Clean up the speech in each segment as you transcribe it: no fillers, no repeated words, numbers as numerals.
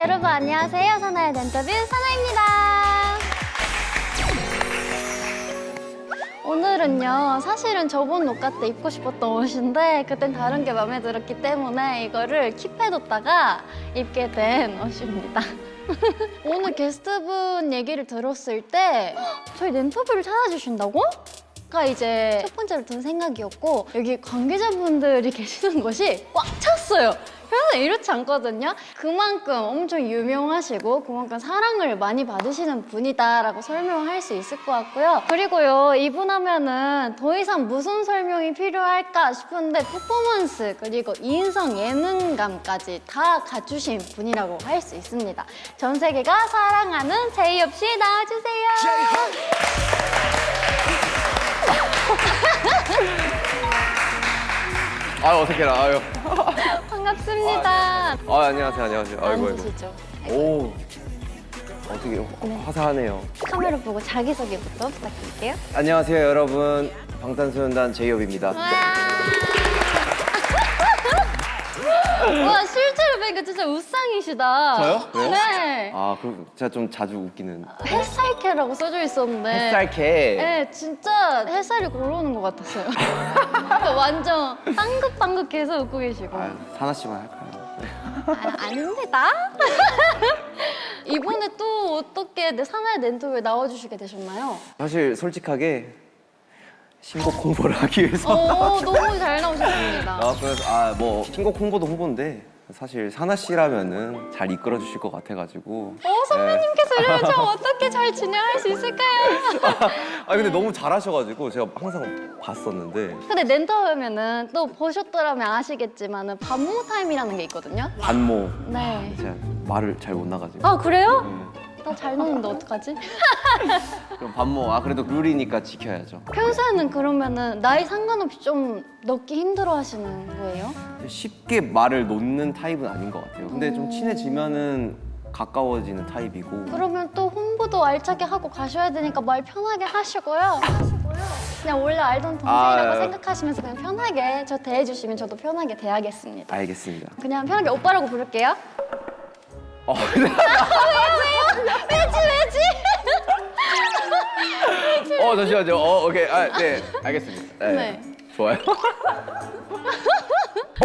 여러분 안녕하세요. 사나의 댄터뷰 사나입니다. 오늘은요, 사실은 저번 녹화 때 입고 싶었던 옷인데 그땐 다른 게 마음에 들었기 때문에 이거를 킵해뒀다가 입게 된 옷입니다. 오늘 게스트분 얘기를 들었을 때 저희 댄터뷰를 찾아주신다고? 가 이제 첫 번째로 든 생각이었고, 여기 관계자분들이 계시는 곳이 꽉 찼어요. 평소에 이렇지 않거든요. 그만큼 엄청 유명하시고 그만큼 사랑을 많이 받으시는 분이다라고 설명할 수 있을 것 같고요. 그리고요, 이분 하면은 더 이상 무슨 설명이 필요할까 싶은데 퍼포먼스 그리고 인성 예능감까지 다 갖추신 분이라고 할 수 있습니다. 전 세계가 사랑하는 제이홉 씨 나와주세요. 아유 어색해라. 아유. 반갑습니다. 안녕하세요. 안녕하세요. 아이고. 앉으시죠. 오. 어떻게 화사하네요. 카메라 보고 자기소개부터 부탁드릴게요. 안녕하세요 여러분. 방탄소년단 제이홉입니다. 와, 실제로 뵈니까 진짜 우상이시다. 저요? 왜요? 네. 아 그럼 제가 좀 자주 웃기는. 햇살캐라고 써져 있었는데. 햇살캐. 네, 진짜 햇살이 걸어오는 것 같았어요. 완전 빵긋빵긋해서 웃고 계시고. 아유 사나 씨만 할까요? 아닙니다. 이번에 또 어떻게 사나이 랜토에 나와주시게 되셨나요? 사실 솔직하게 신곡 홍보를 하기 위해서. 너무 잘 나오셨습니다. 그래서 뭐 신곡 홍보도 홍보인데 사실 사나 씨라면은 잘 이끌어 주실 것 같아가지고. 선배님께서 이러면 저 어떻게 잘 진행할 수 있을까요? 근데 너무 잘하셔가지고 제가 항상 봤었는데. 근데 랜터 하면은 또 보셨더라면 아시겠지만은 반모 타임이라는 게 있거든요. 반모. 네. 제가 말을 잘 못 나가지고. 아, 그래요? 네. 나 잘 노는데 어떡하지? 그럼 반모. 그래도 룰이니까 지켜야죠. 평소에는 그러면은 나이 상관없이 좀 넣기 힘들어 하시는 거예요? 쉽게 말을 놓는 타입은 아닌 것 같아요. 근데 좀 친해지면은 가까워지는 타입이고. 그러면 또 홍보도 알차게 하고 가셔야 되니까 말 편하게 하시고요. 그냥 원래 알던 동생이라고 생각하시면서 그냥 편하게 저 대해주시면 저도 편하게 대하겠습니다. 알겠습니다. 그냥 편하게 오빠라고 부를게요. 왜지? 잠시만요. 오케이. 네, 알겠습니다. 네. 좋아요.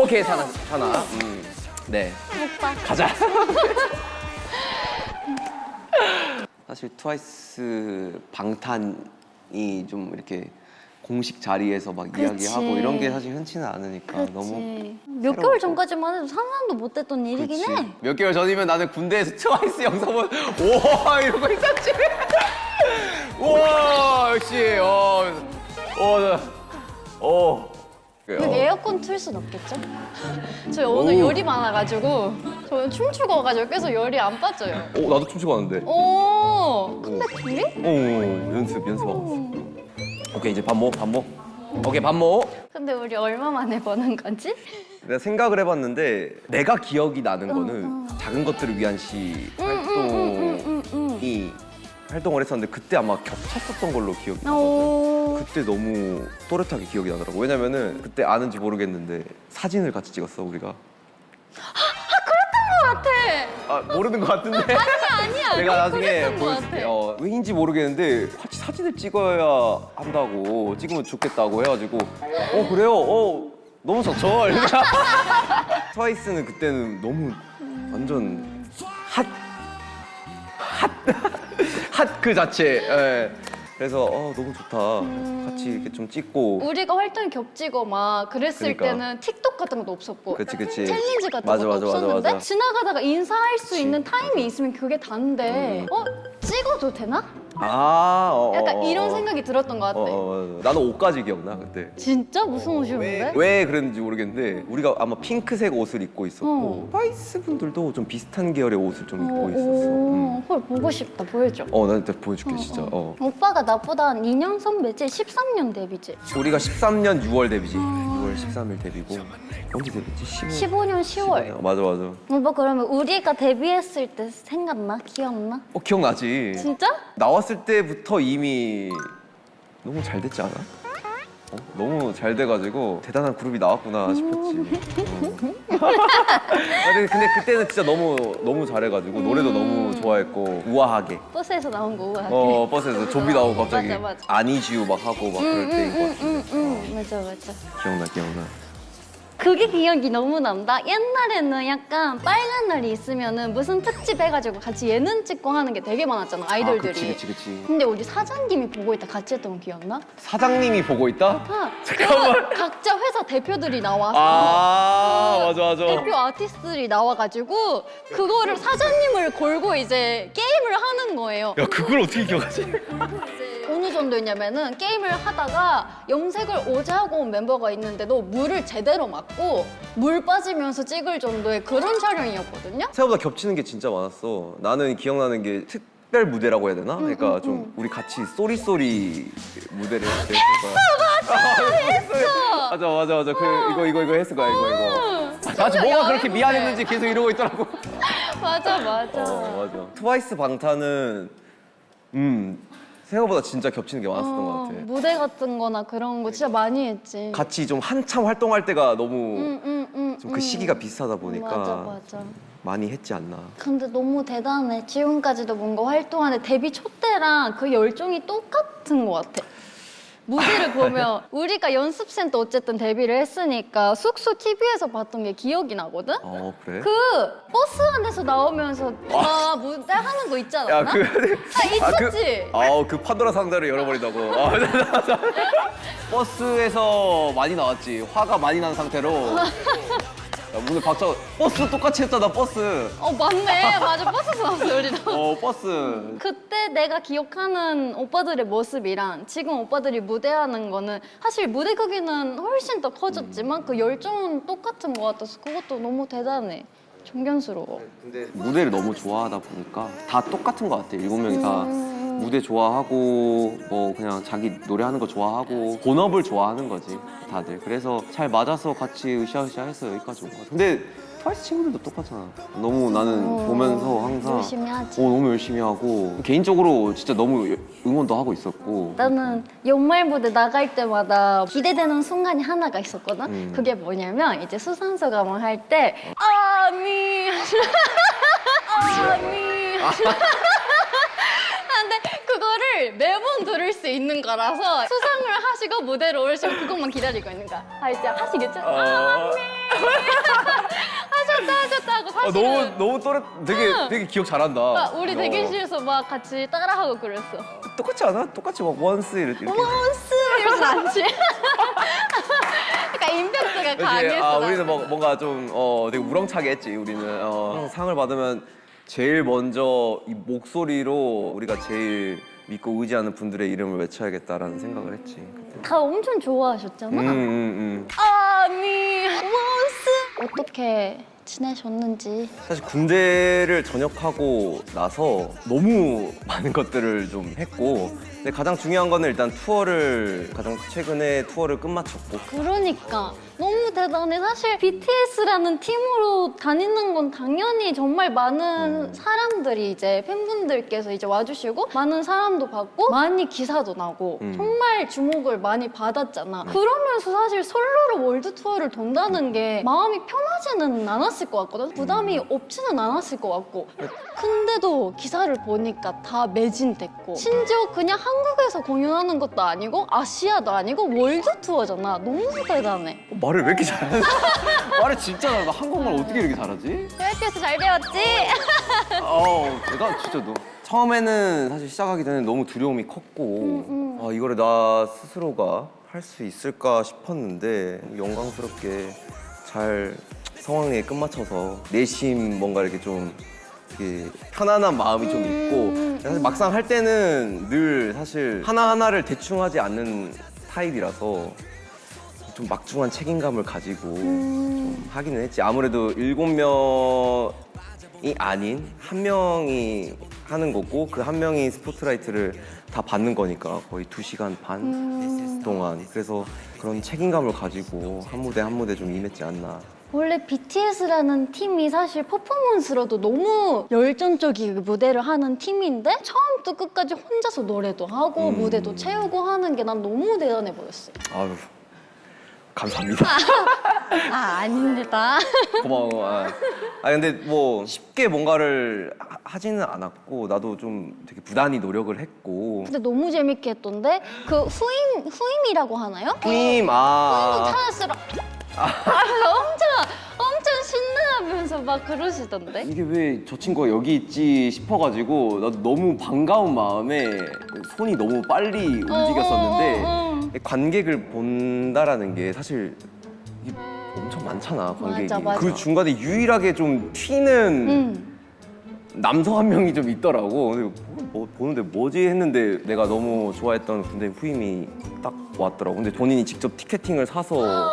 오케이, 사나. 네. 오빠. 가자. 사실 트와이스 방탄이 좀 이렇게 공식 자리에서 막 이야기하고 이런 게 사실 흔치는 않으니까 너무 몇 개월 전까지만 해도 상상도 못했던 일이긴 해. 몇 개월 전이면 나는 군대에서 트와이스 영상 보면 우와 이러고 있었지. 우와 역시 여기 에어컨 틀 순 없겠죠? 저희 오늘 열이 많아가지고 저는 춤추고 와가지고 계속 열이 안 빠져요. 나도 춤추고 왔는데. 컴백 준비? 연습하고 있어. 오케이 이제 반모. 오케이 반모. 근데 우리 얼마 만에 보는 거지? 내가 생각을 해봤는데 내가 기억이 나는 거는 작은 것들을 위한 시 활동을 했었는데 그때 아마 겹쳤었던 걸로 기억이 나거든. 그때 너무 또렷하게 기억이 나더라고. 왜냐면은 그때 아는지 모르겠는데 사진을 같이 찍었어 우리가. 같아. 모르는 것 같은데. 아니야. 내가 나중에 그랬던 것 보여줄게. 같아. 왜인지 모르겠는데 같이 사진을 찍어야 한다고, 찍으면 좋겠다고 해가지고 그래요. 너무 좋죠. 트와이스는 그때는 너무 완전 핫 그 자체. 예. 그래서 너무 좋다. 같이 이렇게 좀 찍고. 우리가 활동이 겹치고 막 그랬을 그러니까. 때는 틱톡 같은 것도 없었고 그치. 챌린지 같은 맞아, 것도 맞아, 없었는데 맞아. 지나가다가 인사할 수 그치. 있는 타임이 있으면 그게 다인데 찍어도 되나? 약간 이런 생각이 들었던 것 같아. 나는 옷까지 기억나 그때. 진짜? 무슨 옷이었는데? 왜 그랬는지 모르겠는데 우리가 아마 핑크색 옷을 입고 있었고 트와이스 분들도 좀 비슷한 계열의 옷을 좀 입고 있었어. 헐, 보고 싶다. 보여줘. 나 이따 보여줄게 진짜. 오빠가 나보다 한 2년 선배지? 13년 데뷔지? 우리가 13년 6월 데뷔지. 6월 13일 데뷔고. 언제 데뷔지? 15년 10월. 맞아. 오빠 그러면 우리가 데뷔했을 때 생각나? 기억나? 기억나지. 진짜? 나왔을 때부터 이미 너무 잘 됐지 않아? 너무 잘 돼가지고 대단한 그룹이 나왔구나 싶었지. 근데 그때는 진짜 너무 잘해가지고 노래도 너무 좋아했고 우아하게. 버스에서 나온 거 우아하게. 버스에서 좀비 나오고 갑자기 맞아. 아니지우 막 하고 막 그럴 때인 것 같은데. 맞아. 기억나. 그게 기억이 너무 난다. 옛날에는 약간 빨간 날이 있으면은 무슨 특집 해가지고 같이 예능 찍고 하는 게 되게 많았잖아, 아이돌들이. 그치. 근데 우리 사장님이 보고 있다 같이 했던 거 기억나? 사장님이 보고 있다? 아, 잠깐만. 각자 회사 대표들이 나와서 맞아. 대표 아티스트들이 나와가지고 그거를 사장님을 걸고 이제 게임을 하는 거예요. 야, 그걸 어떻게 기억하지? 어느 정도였냐면은 게임을 하다가 염색을 어제 하고 온 멤버가 있는데도 물을 제대로 맞고 물 빠지면서 찍을 정도의 그런 촬영이었거든요. 생각보다 겹치는 게 진짜 많았어. 나는 기억나는 게 특별 무대라고 해야 되나? 그러니까 좀 우리 같이 쏘리 무대를 했을 거야. 맞아. 이거 했을 거야, 이거. 다시 뭐가 그렇게 미안했는지 계속 이러고 있더라고. 맞아. 맞아. 트와이스 방탄은 생각보다 진짜 겹치는 게 많았었던 것 같아. 무대 같은 거나 그런 거 진짜 많이 했지. 같이 좀 한참 활동할 때가 너무 좀 그 시기가 비슷하다 보니까 맞아. 많이 했지 않나. 근데 너무 대단해. 지금까지도 뭔가 활동하는데 데뷔 초 때랑 그 열정이 똑같은 것 같아. 무대를 보면 우리가 연습생 때 어쨌든 데뷔를 했으니까 숙소 TV에서 봤던 게 기억이 나거든? 그래? 그 버스 안에서 나오면서 무대 하는 거 있지 않았나? 있었지? 그 판도라 상자를 열어버린다고. 맞아. 버스에서 많이 나왔지. 화가 많이 난 상태로. 오늘 박자 버스 똑같이 했잖아, 버스. 맞네. 맞아. 버스에서 나왔어, 우리도. 버스. 그때 내가 기억하는 오빠들의 모습이랑 지금 오빠들이 무대하는 거는 사실 무대 크기는 훨씬 더 커졌지만 그 열정은 똑같은 것 같아서 그것도 너무 대단해. 존경스러워. 근데 무대를 너무 좋아하다 보니까 다 똑같은 것 같아. 7명이 다 무대 좋아하고 뭐 그냥 자기 노래하는 거 좋아하고 본업을 좋아하는 거지 다들. 그래서 잘 맞아서 같이 으쌰으쌰해서 여기까지 온 것 같아. 근데 트와이스 친구들도 똑같잖아. 너무 나는 보면서 항상 열심히 하지. 너무 열심히 하고 개인적으로 진짜 너무 응원도 하고 있었고. 나는 연말 무대 나갈 때마다 기대되는 순간이 하나가 있었거든? 그게 뭐냐면 이제 수상소감을 할 때 아미 근데 그거를 매번 들을 수 있는 거라서 수상을 하시고 무대로 오르시고 그것만 기다리고 있는 거야. 이제 하시겠죠? 하셨다 하고 사실은 너무 되게 기억 잘한다. 우리 대기실에서 막 같이 따라하고 그랬어. 똑같지 않아? 똑같이 막 원스 이렇게. 원스 이러진 않지. 그러니까 임팩트가 강했어. 우리는 뭔가 좀 되게 우렁차게 했지. 우리는 상을 받으면 제일 먼저 이 목소리로 우리가 제일 믿고 의지하는 분들의 이름을 외쳐야겠다라는 생각을 했지. 그때. 다 엄청 좋아하셨잖아. 아미 원스 어떻게 지내셨는지. 사실 군대를 전역하고 나서 너무 많은 것들을 좀 했고, 근데 가장 중요한 거는 일단 가장 최근에 투어를 끝마쳤고. 그러니까 너무 대단해. 사실 BTS라는 팀으로 다니는 건 당연히 정말 많은 사람들이 이제 팬분들께서 이제 와주시고 많은 사람도 받고 많이 기사도 나고 정말 주목을 많이 받았잖아. 그러면서 사실 솔로로 월드 투어를 돈다는 게 마음이 편하지는 않았을 것 같거든. 부담이 없지는 않았을 것 같고. 근데도 기사를 보니까 다 매진됐고 심지어 그냥 한국에서 공연하는 것도 아니고 아시아도 아니고 월드 투어잖아. 너무 대단해. 말을 왜 이렇게 잘하지? 말을 진짜 잘한다. 한국말 어떻게 이렇게 잘하지? BTS 잘 배웠지? 내가 진짜 처음에는 사실 시작하기 전에 너무 두려움이 컸고 이거를 나 스스로가 할 수 있을까 싶었는데 영광스럽게 잘 상황에 끝마쳐서 내심 뭔가 이렇게 좀 이렇게 편안한 마음이 좀 있고 사실 막상 할 때는 늘 사실 하나하나를 대충 하지 않는 타입이라서 좀 막중한 책임감을 가지고 좀 하기는 했지. 아무래도 7명이 아닌 1명이 하는 거고 그 1명이 스포트라이트를 다 받는 거니까 거의 2시간 반 동안. 그래서 그런 책임감을 가지고 한 무대 한 무대 좀 임했지 않나. 원래 BTS라는 팀이 사실 퍼포먼스로도 너무 열정적인 무대를 하는 팀인데 처음부터 끝까지 혼자서 노래도 하고 무대도 채우고 하는 게 난 너무 대단해 보였어. 아유, 감사합니다. 아닙니다. 고마워. 근데 뭐 쉽게 뭔가를 하지는 않았고 나도 좀 되게 부단히 노력을 했고. 근데 너무 재밌게 했던데 그 후임이라고 하나요? 후임 찾았으라. 엄청 신나하면서 막 그러시던데. 이게 왜 저 친구가 여기 있지 싶어가지고 나도 너무 반가운 마음에 손이 너무 빨리 움직였었는데 관객을 본다라는 게 사실 이게 엄청 많잖아, 관객이. 맞아. 그 중간에 유일하게 좀 튀는 남성 한 명이 좀 있더라고. 근데 보는데 뭐지 했는데 내가 너무 좋아했던 군대 후임이 딱 왔더라고. 근데 본인이 직접 티켓팅을 사서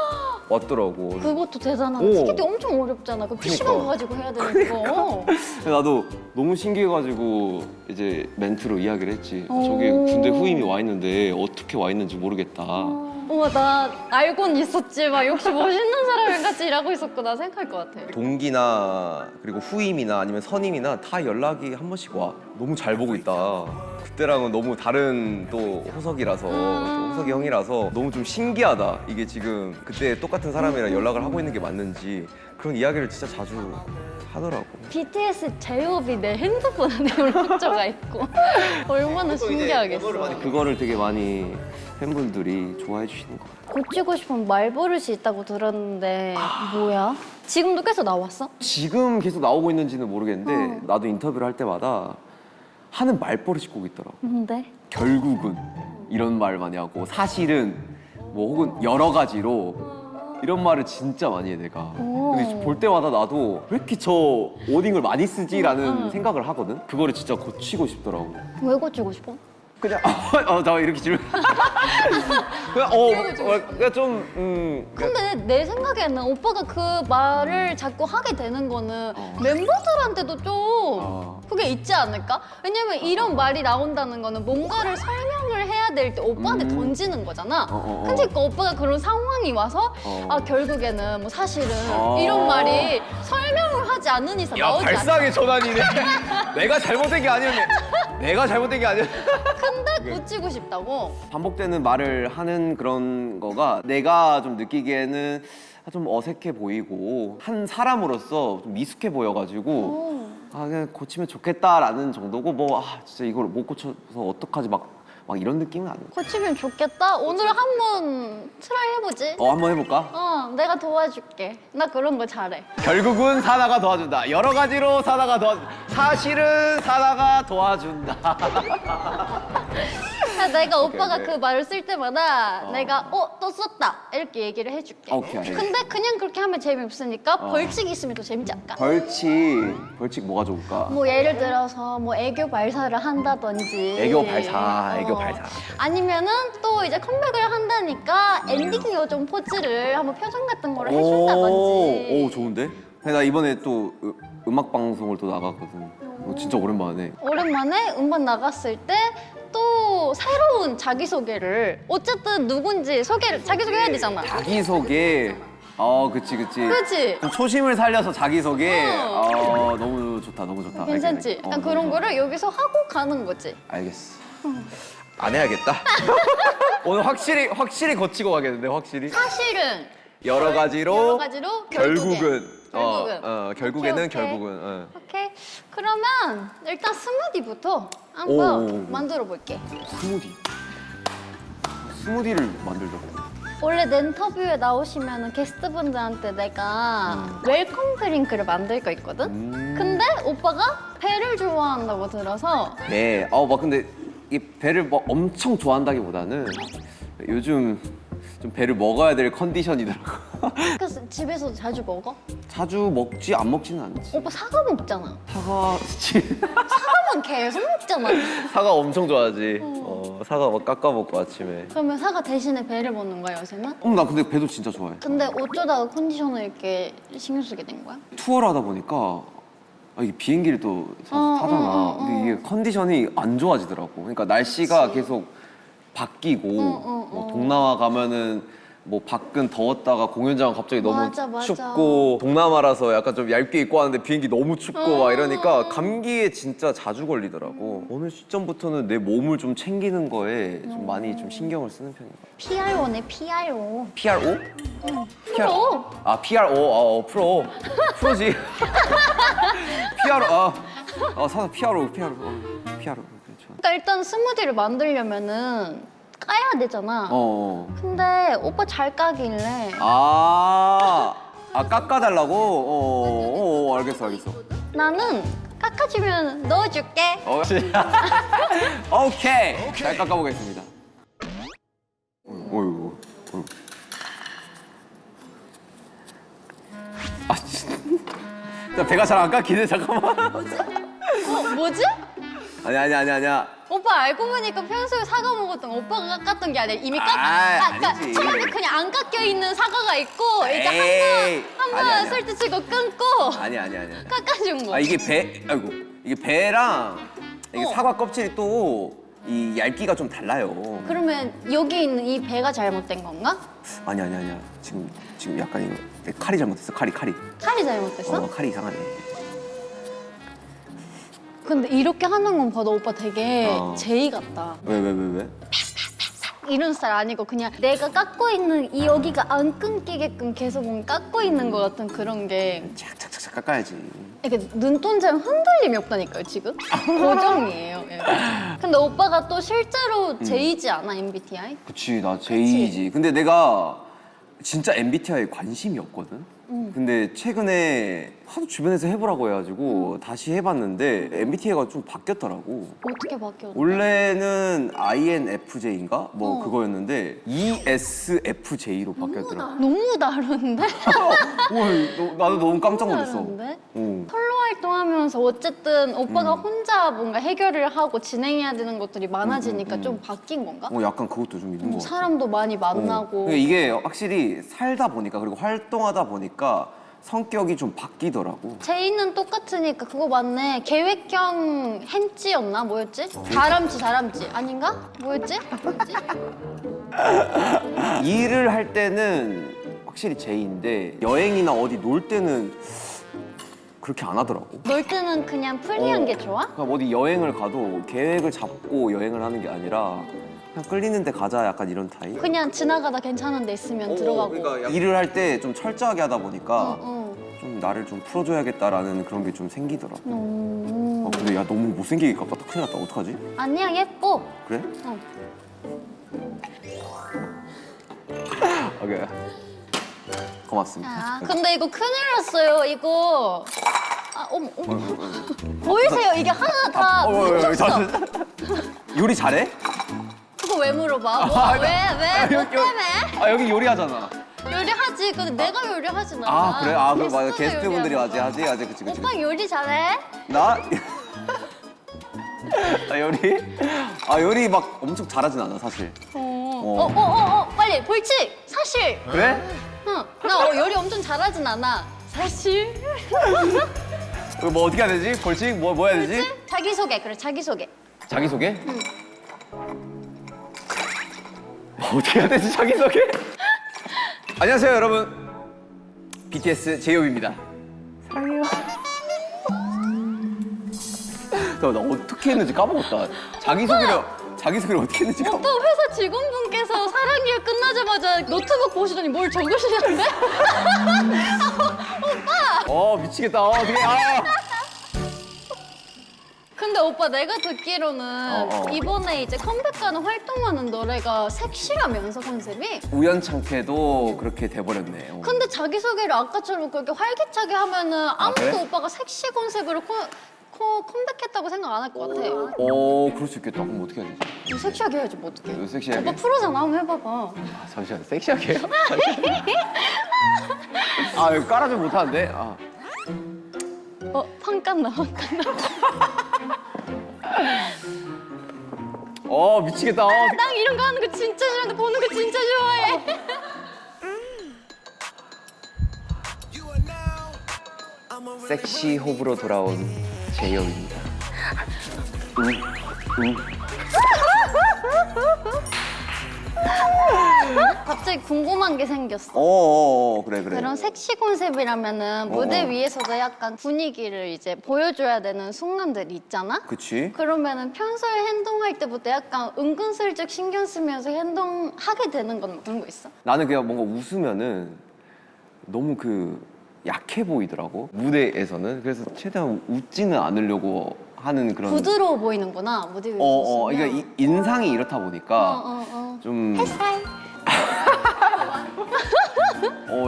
왔더라고. 그것도 대단하다. 오. 티켓팅 엄청 어렵잖아. 그 PC방 그러니까. 가가지고 해야 되는 거. 나도 너무 신기해가지고 이제 멘트로 이야기를 했지. 오. 저기 군대 후임이 와 있는데 어떻게 와 있는지 모르겠다. 어머, 나 알고는 있었지. 막 역시 멋있는 사람이 같이 일하고 있었구나 생각할 것 같아. 동기나 그리고 후임이나 아니면 선임이나 다 연락이 한 번씩 와. 너무 잘 보고 있다. 그때랑은 너무 다른 또 호석이라서 또 호석이 형이라서 너무 좀 신기하다. 이게 지금 그때 똑같은 사람이랑 연락을 하고 있는 게 맞는지 그런 이야기를 진짜 자주 하더라고. BTS 제이홉이 내 핸드폰 안에 연락처가 있고 얼마나 신기하겠어. 그거를 되게 많이 팬분들이 좋아해 주시는 것 같아요. 고치고 싶은 말버릇이 있다고 들었는데 뭐야? 지금도 계속 나왔어? 지금 계속 나오고 있는지는 모르겠는데 어. 나도 인터뷰를 할 때마다 하는 말버릇이 꼭 있더라고. 뭔데? 결국은 이런 말 많이 하고 사실은 뭐 혹은 여러 가지로 이런 말을 진짜 많이 해 내가. 오. 근데 볼 때마다 나도 왜 이렇게 저 워딩을 많이 쓰지라는 생각을 하거든. 그거를 진짜 고치고 싶더라고. 왜 고치고 싶어? 그냥 나 이렇게 질문. 그냥 그냥 좀 근데 내 생각에는 오빠가 그 말을 자꾸 하게 되는 거는 멤버들한테도 좀 그게 있지 않을까? 왜냐면 이런 말이 나온다는 거는 뭔가를 설명을 해야 될 때 오빠한테 던지는 거잖아. 근데 그 오빠가 그런 상황이 와서 결국에는 뭐 사실은 이런 말이 설명을 하지 않는 이상 야, 나오지 않아. 발상의 전환이네. 내가 잘못된 게 아니었네. 내가 잘못된 게 아니었네. 근데 고치고 싶다고? 반복되는 말을 하는 그런 거가 내가 좀 느끼기에는 좀 어색해 보이고 한 사람으로서 좀 미숙해 보여가지고 그냥 고치면 좋겠다라는 정도고 진짜 이걸 못 고쳐서 어떡하지 막 이런 느낌은 아니야. 고치면 좋겠다? 오늘 한번 트라이 해보지. 한번 해볼까? 내가 도와줄게. 나 그런 거 잘해. 결국은 사나가 도와준다. 여러 가지로 사나가 도와준다. 사실은 사나가 도와준다. 내가 오빠가 오케이. 그 말을 쓸 때마다 내가 또 썼다 이렇게 얘기를 해줄게. 오케이, 알겠어. 근데 그냥 그렇게 하면 재미없으니까 벌칙이 있으면 더 재밌지 않을까? 벌칙 뭐가 좋을까? 뭐 예를 들어서 뭐 애교 발사를 한다든지 애교 발사. 아니면은 또 이제 컴백을 한다니까 엔딩 요정 포즈를 한번 표정 같은 거를 해준다든지. 오, 좋은데? 근데 나 이번에 또 음악 방송을 또 나갔거든. 진짜 오랜만에. 오랜만에 음반 나갔을 때 또 새로운 자기소개를 어쨌든 누군지 자기소개 해야 되잖아. 자기소개. 그치. 그치? 좀 초심을 살려서 자기소개. 너무 좋다. 괜찮지? 알겠어. 약간 그런 거를 여기서 하고 가는 거지. 알겠어. 안 해야겠다. 오늘 확실히 거치고 가겠는데, 확실히. 사실은 여러 가지로 결국엔. 결국에는 오케이. 결국은. 오케이. 그러면 일단 스무디부터 한번 오. 만들어 볼게. 스무디를 만들자고. 원래 낸터뷰에 나오시면 게스트분들한테 내가 웰컴 드링크를 만들 거 있거든? 근데 오빠가 배를 좋아한다고 들어서 배. 근데 이 배를 엄청 좋아한다기보다는 요즘 좀 배를 먹어야 될 컨디션이더라고. 그래서 집에서도 자주 먹어? 자주 먹지 안 먹지는 않지. 오빠 사과 먹잖아. 사과만 계속 먹잖아. 사과 엄청 좋아하지. 사과 막 깎아 먹고 아침에. 그러면 사과 대신에 배를 먹는 거야 요새는? 나 근데 배도 진짜 좋아해. 근데 어쩌다가 컨디션을 이렇게 신경 쓰게 된 거야? 투어를 하다 보니까 이게 비행기를 또 타잖아. 근데 이게 컨디션이 안 좋아지더라고. 그러니까 날씨가 계속 바뀌고 뭐 동남아 가면은 뭐 밖은 더웠다가 공연장은 갑자기 너무 맞아, 맞아. 춥고 동남아라서 약간 좀 얇게 입고 왔는데 비행기 너무 춥고 막 이러니까 감기에 진짜 자주 걸리더라고. 어느 시점부터는 내 몸을 좀 챙기는 거에 좀 많이 좀 신경을 쓰는 편인 것 같아. PRO네, PRO. PRO? 프로. 아 PRO, 프로. 프로지. PRO, 사서 PRO. PRO. 그렇죠. 그러니까 일단 스무디를 만들려면은 까야 되잖아. 근데 오빠 잘 까길래 깎아달라고? 알겠어. 나는 깎아주면 넣어줄게. 오케이. 잘 깎아보겠습니다. 어이구. 진짜 배가 잘 안 깎이네, 잠깐만. 뭐지? 아니야. 오빠 알고 보니까 평소에 사과 먹었던 거 오빠가 깎았던 게 아니라 이미 아니지. 처음에 그냥 안 깎여 있는 사과가 있고 에이, 이제 한번 아니야. 설득치고 끊고 아니야. 깎아준 거. 이게 배랑 이게 어. 사과 껍질이 또 이 얇기가 좀 달라요. 그러면 여기 있는 이 배가 잘못된 건가? 아니야. 지금 약간 이거 칼이 잘못했어. 칼이. 칼이 잘못됐어? 칼이 이상하네. 근데 이렇게 하는 건 봐도 오빠 되게 제이 같다. 왜? 이런 스타일 아니고 그냥 내가 깎고 있는 이 여기가 안 끊기게끔 계속 뭔가 깎고 있는 것 같은 그런 게 착착착착 깎아야지. 이렇게 눈동자에 흔들림이 없다니까요 지금? 고정이에요. 예. 근데 오빠가 또 실제로 제이지 않아 MBTI? 그치, 나 J이지. 근데 내가 진짜 MBTI에 관심이 없거든? 근데 최근에 하도 주변에서 해보라고 해가지고 다시 해봤는데 MBTI가 좀 바뀌었더라고. 어떻게 바뀌었어? 원래는 INFJ인가? 뭐 그거였는데 ESFJ로 바뀌었더라고. 너무 다른데? 나도 너무 깜짝 놀랐어. 다른데? 어. 솔로 활동하면서 어쨌든 오빠가 혼자 뭔가 해결을 하고 진행해야 되는 것들이 많아지니까 좀 바뀐 건가? 약간 그것도 좀 있는 것 같아. 사람도 많이 만나고 그러니까 이게 확실히 살다 보니까 그리고 활동하다 보니까 성격이 좀 바뀌더라고. 제이는 똑같으니까 그거 맞네. 계획형 햄찌였나? 뭐였지? 다람쥐 아닌가? 뭐였지? 일을 할 때는 확실히 J인데 여행이나 어디 놀 때는 그렇게 안 하더라고. 놀 때는 그냥 프리한 게 좋아? 그러니까 어디 여행을 가도 계획을 잡고 여행을 하는 게 아니라 그냥 끌리는 데 가자 약간 이런 타입? 그냥 지나가다 괜찮은 데 있으면 들어가고. 그러니까 일을 할 때 좀 철저하게 하다 보니까 어. 좀 나를 좀 풀어줘야겠다라는 그런 게 좀 생기더라고. 어. 근데 야 너무 못생기게 깎았다. 큰일 났다. 어떡하지? 아니야 예뻐. 그래? 어. 오케이. 고맙습니다. 아, 근데 이거 큰일 났어요. 이거. 어머. 보이세요? 이게 하나 다 뭉쳤어. 요리 잘해? 그거 왜 물어봐? 왜? 뭐 때문에? 여기 요리하잖아. 요리하지. 근데 내가 요리하진 않아. 아 그래? 그럼 맞아. 게스트가 게스트분들이 요리하는 하지. 거야. 그치. 오빠 요리 잘해? 나? 나 요리? 요리 막 엄청 잘하진 않아 사실. 빨리 벌칙. 사실. 그래? 응. 나 요리 엄청 잘하진 않아. 사실. 뭐 어떻게 해야 되지? 벌칙? 뭐 해야 되지? 자기소개. 그래 자기소개. 자기소개? 어떻게 해야 되지 자기소개? 안녕하세요 여러분 BTS 제이홉입니다. 사랑해요. 나 어떻게 했는지 까먹었다. 자기소개를 어떻게 했는지 또 까먹었다. 회사 직원분께서 사랑해요 끝나자마자 노트북 보시더니 뭘 적으시는데? 미치겠다. 어떻게 근데 오빠 내가 듣기로는 이번에 이제 컴백하는 활동하는 노래가 섹시라면서 컨셉이? 우연찮게도 그렇게 돼버렸네. 근데 자기소개를 아까처럼 그렇게 활기차게 하면은 아무도 그래? 오빠가 섹시 컨셉으로 컴백했다고 생각 안 할 것 같아. 그럴 수 있겠다. 그럼 어떻게 해야 되지? 뭐 섹시하게 해야지 뭐 어떡해. 섹시하게? 오빠 프로잖아 한번 해봐봐. 잠시만, 섹시하게 해요? 이거 깔아주면 못하는데? 판 깠나. 미치겠다. 난 이런 거 하는 거 진짜 싫은데 보는 거 진짜 좋아해. 섹시 호불호 돌아온 제이홉입니다. 갑자기 궁금한 게 생겼어. 그래. 그런 섹시 컨셉이라면은 무대 위에서도 약간 분위기를 이제 보여줘야 되는 순간들이 있잖아? 그치? 그러면은 평소에 행동할 때부터 약간 은근슬쩍 신경 쓰면서 행동하게 되는 건 그런 거 있어? 나는 그냥 뭔가 웃으면은 너무 약해 보이더라고. 무대에서는. 그래서 최대한 웃지는 않으려고 하는 그런. 부드러워 보이는구나, 무대 위에서 웃으면. 그러니까 인상이 이렇다 보니까 좀. 햇살.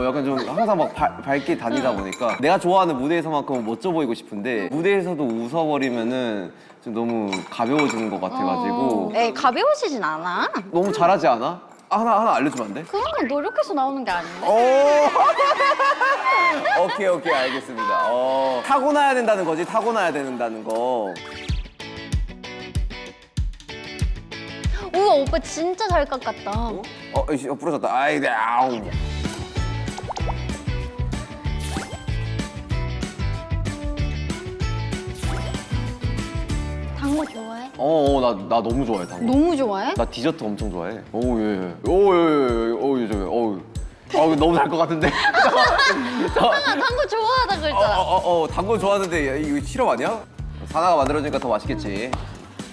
약간 좀 항상 막 밝게 다니다 보니까 내가 좋아하는 무대에서만큼 멋져 보이고 싶은데 무대에서도 웃어버리면은 좀 너무 가벼워지는 것 같아가지고 에이, 가벼워지진 않아. 너무 잘하지 않아? 하나 알려주면 안 돼? 그런 건 노력해서 나오는 게 아닌데. 오케이 알겠습니다. 타고나야 된다는 거지, 타고나야 된다는 거. 우와, 오빠 진짜 잘 깎았다. 부러졌다. 아우. 단 거 좋아해? 나 너무 좋아해, 당근. 너무 좋아해? 나 디저트 엄청 좋아해. 너무 잘 것 같은데. 단 거 좋아하다 그랬잖아. 단 거 좋아하는데 이거 실험 아니야? 사나가 만들어주니까 더 맛있겠지.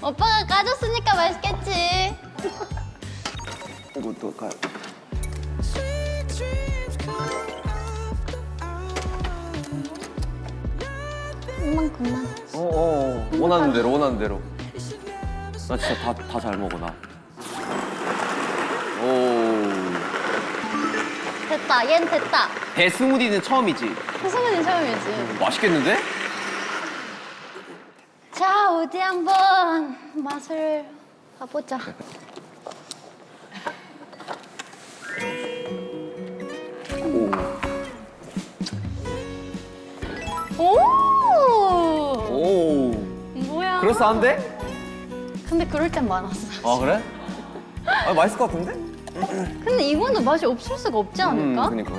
오빠가 까줬으니까 맛있겠지. 이것도 가. 이만큼만. 원하는 대로. 나 진짜 다 잘 먹어, 나. 됐다, 얜 됐다. 배 스무디는 처음이지? 수근이 처음이지. 맛있겠는데? 자, 어디 한번 맛을 봐보자. 오! 뭐야? 그럴싸한데? 근데 그럴 땐 많았어. 그래? 맛있을 것 같은데? 근데 이거는 맛이 없을 수가 없지 않을까? 그니까.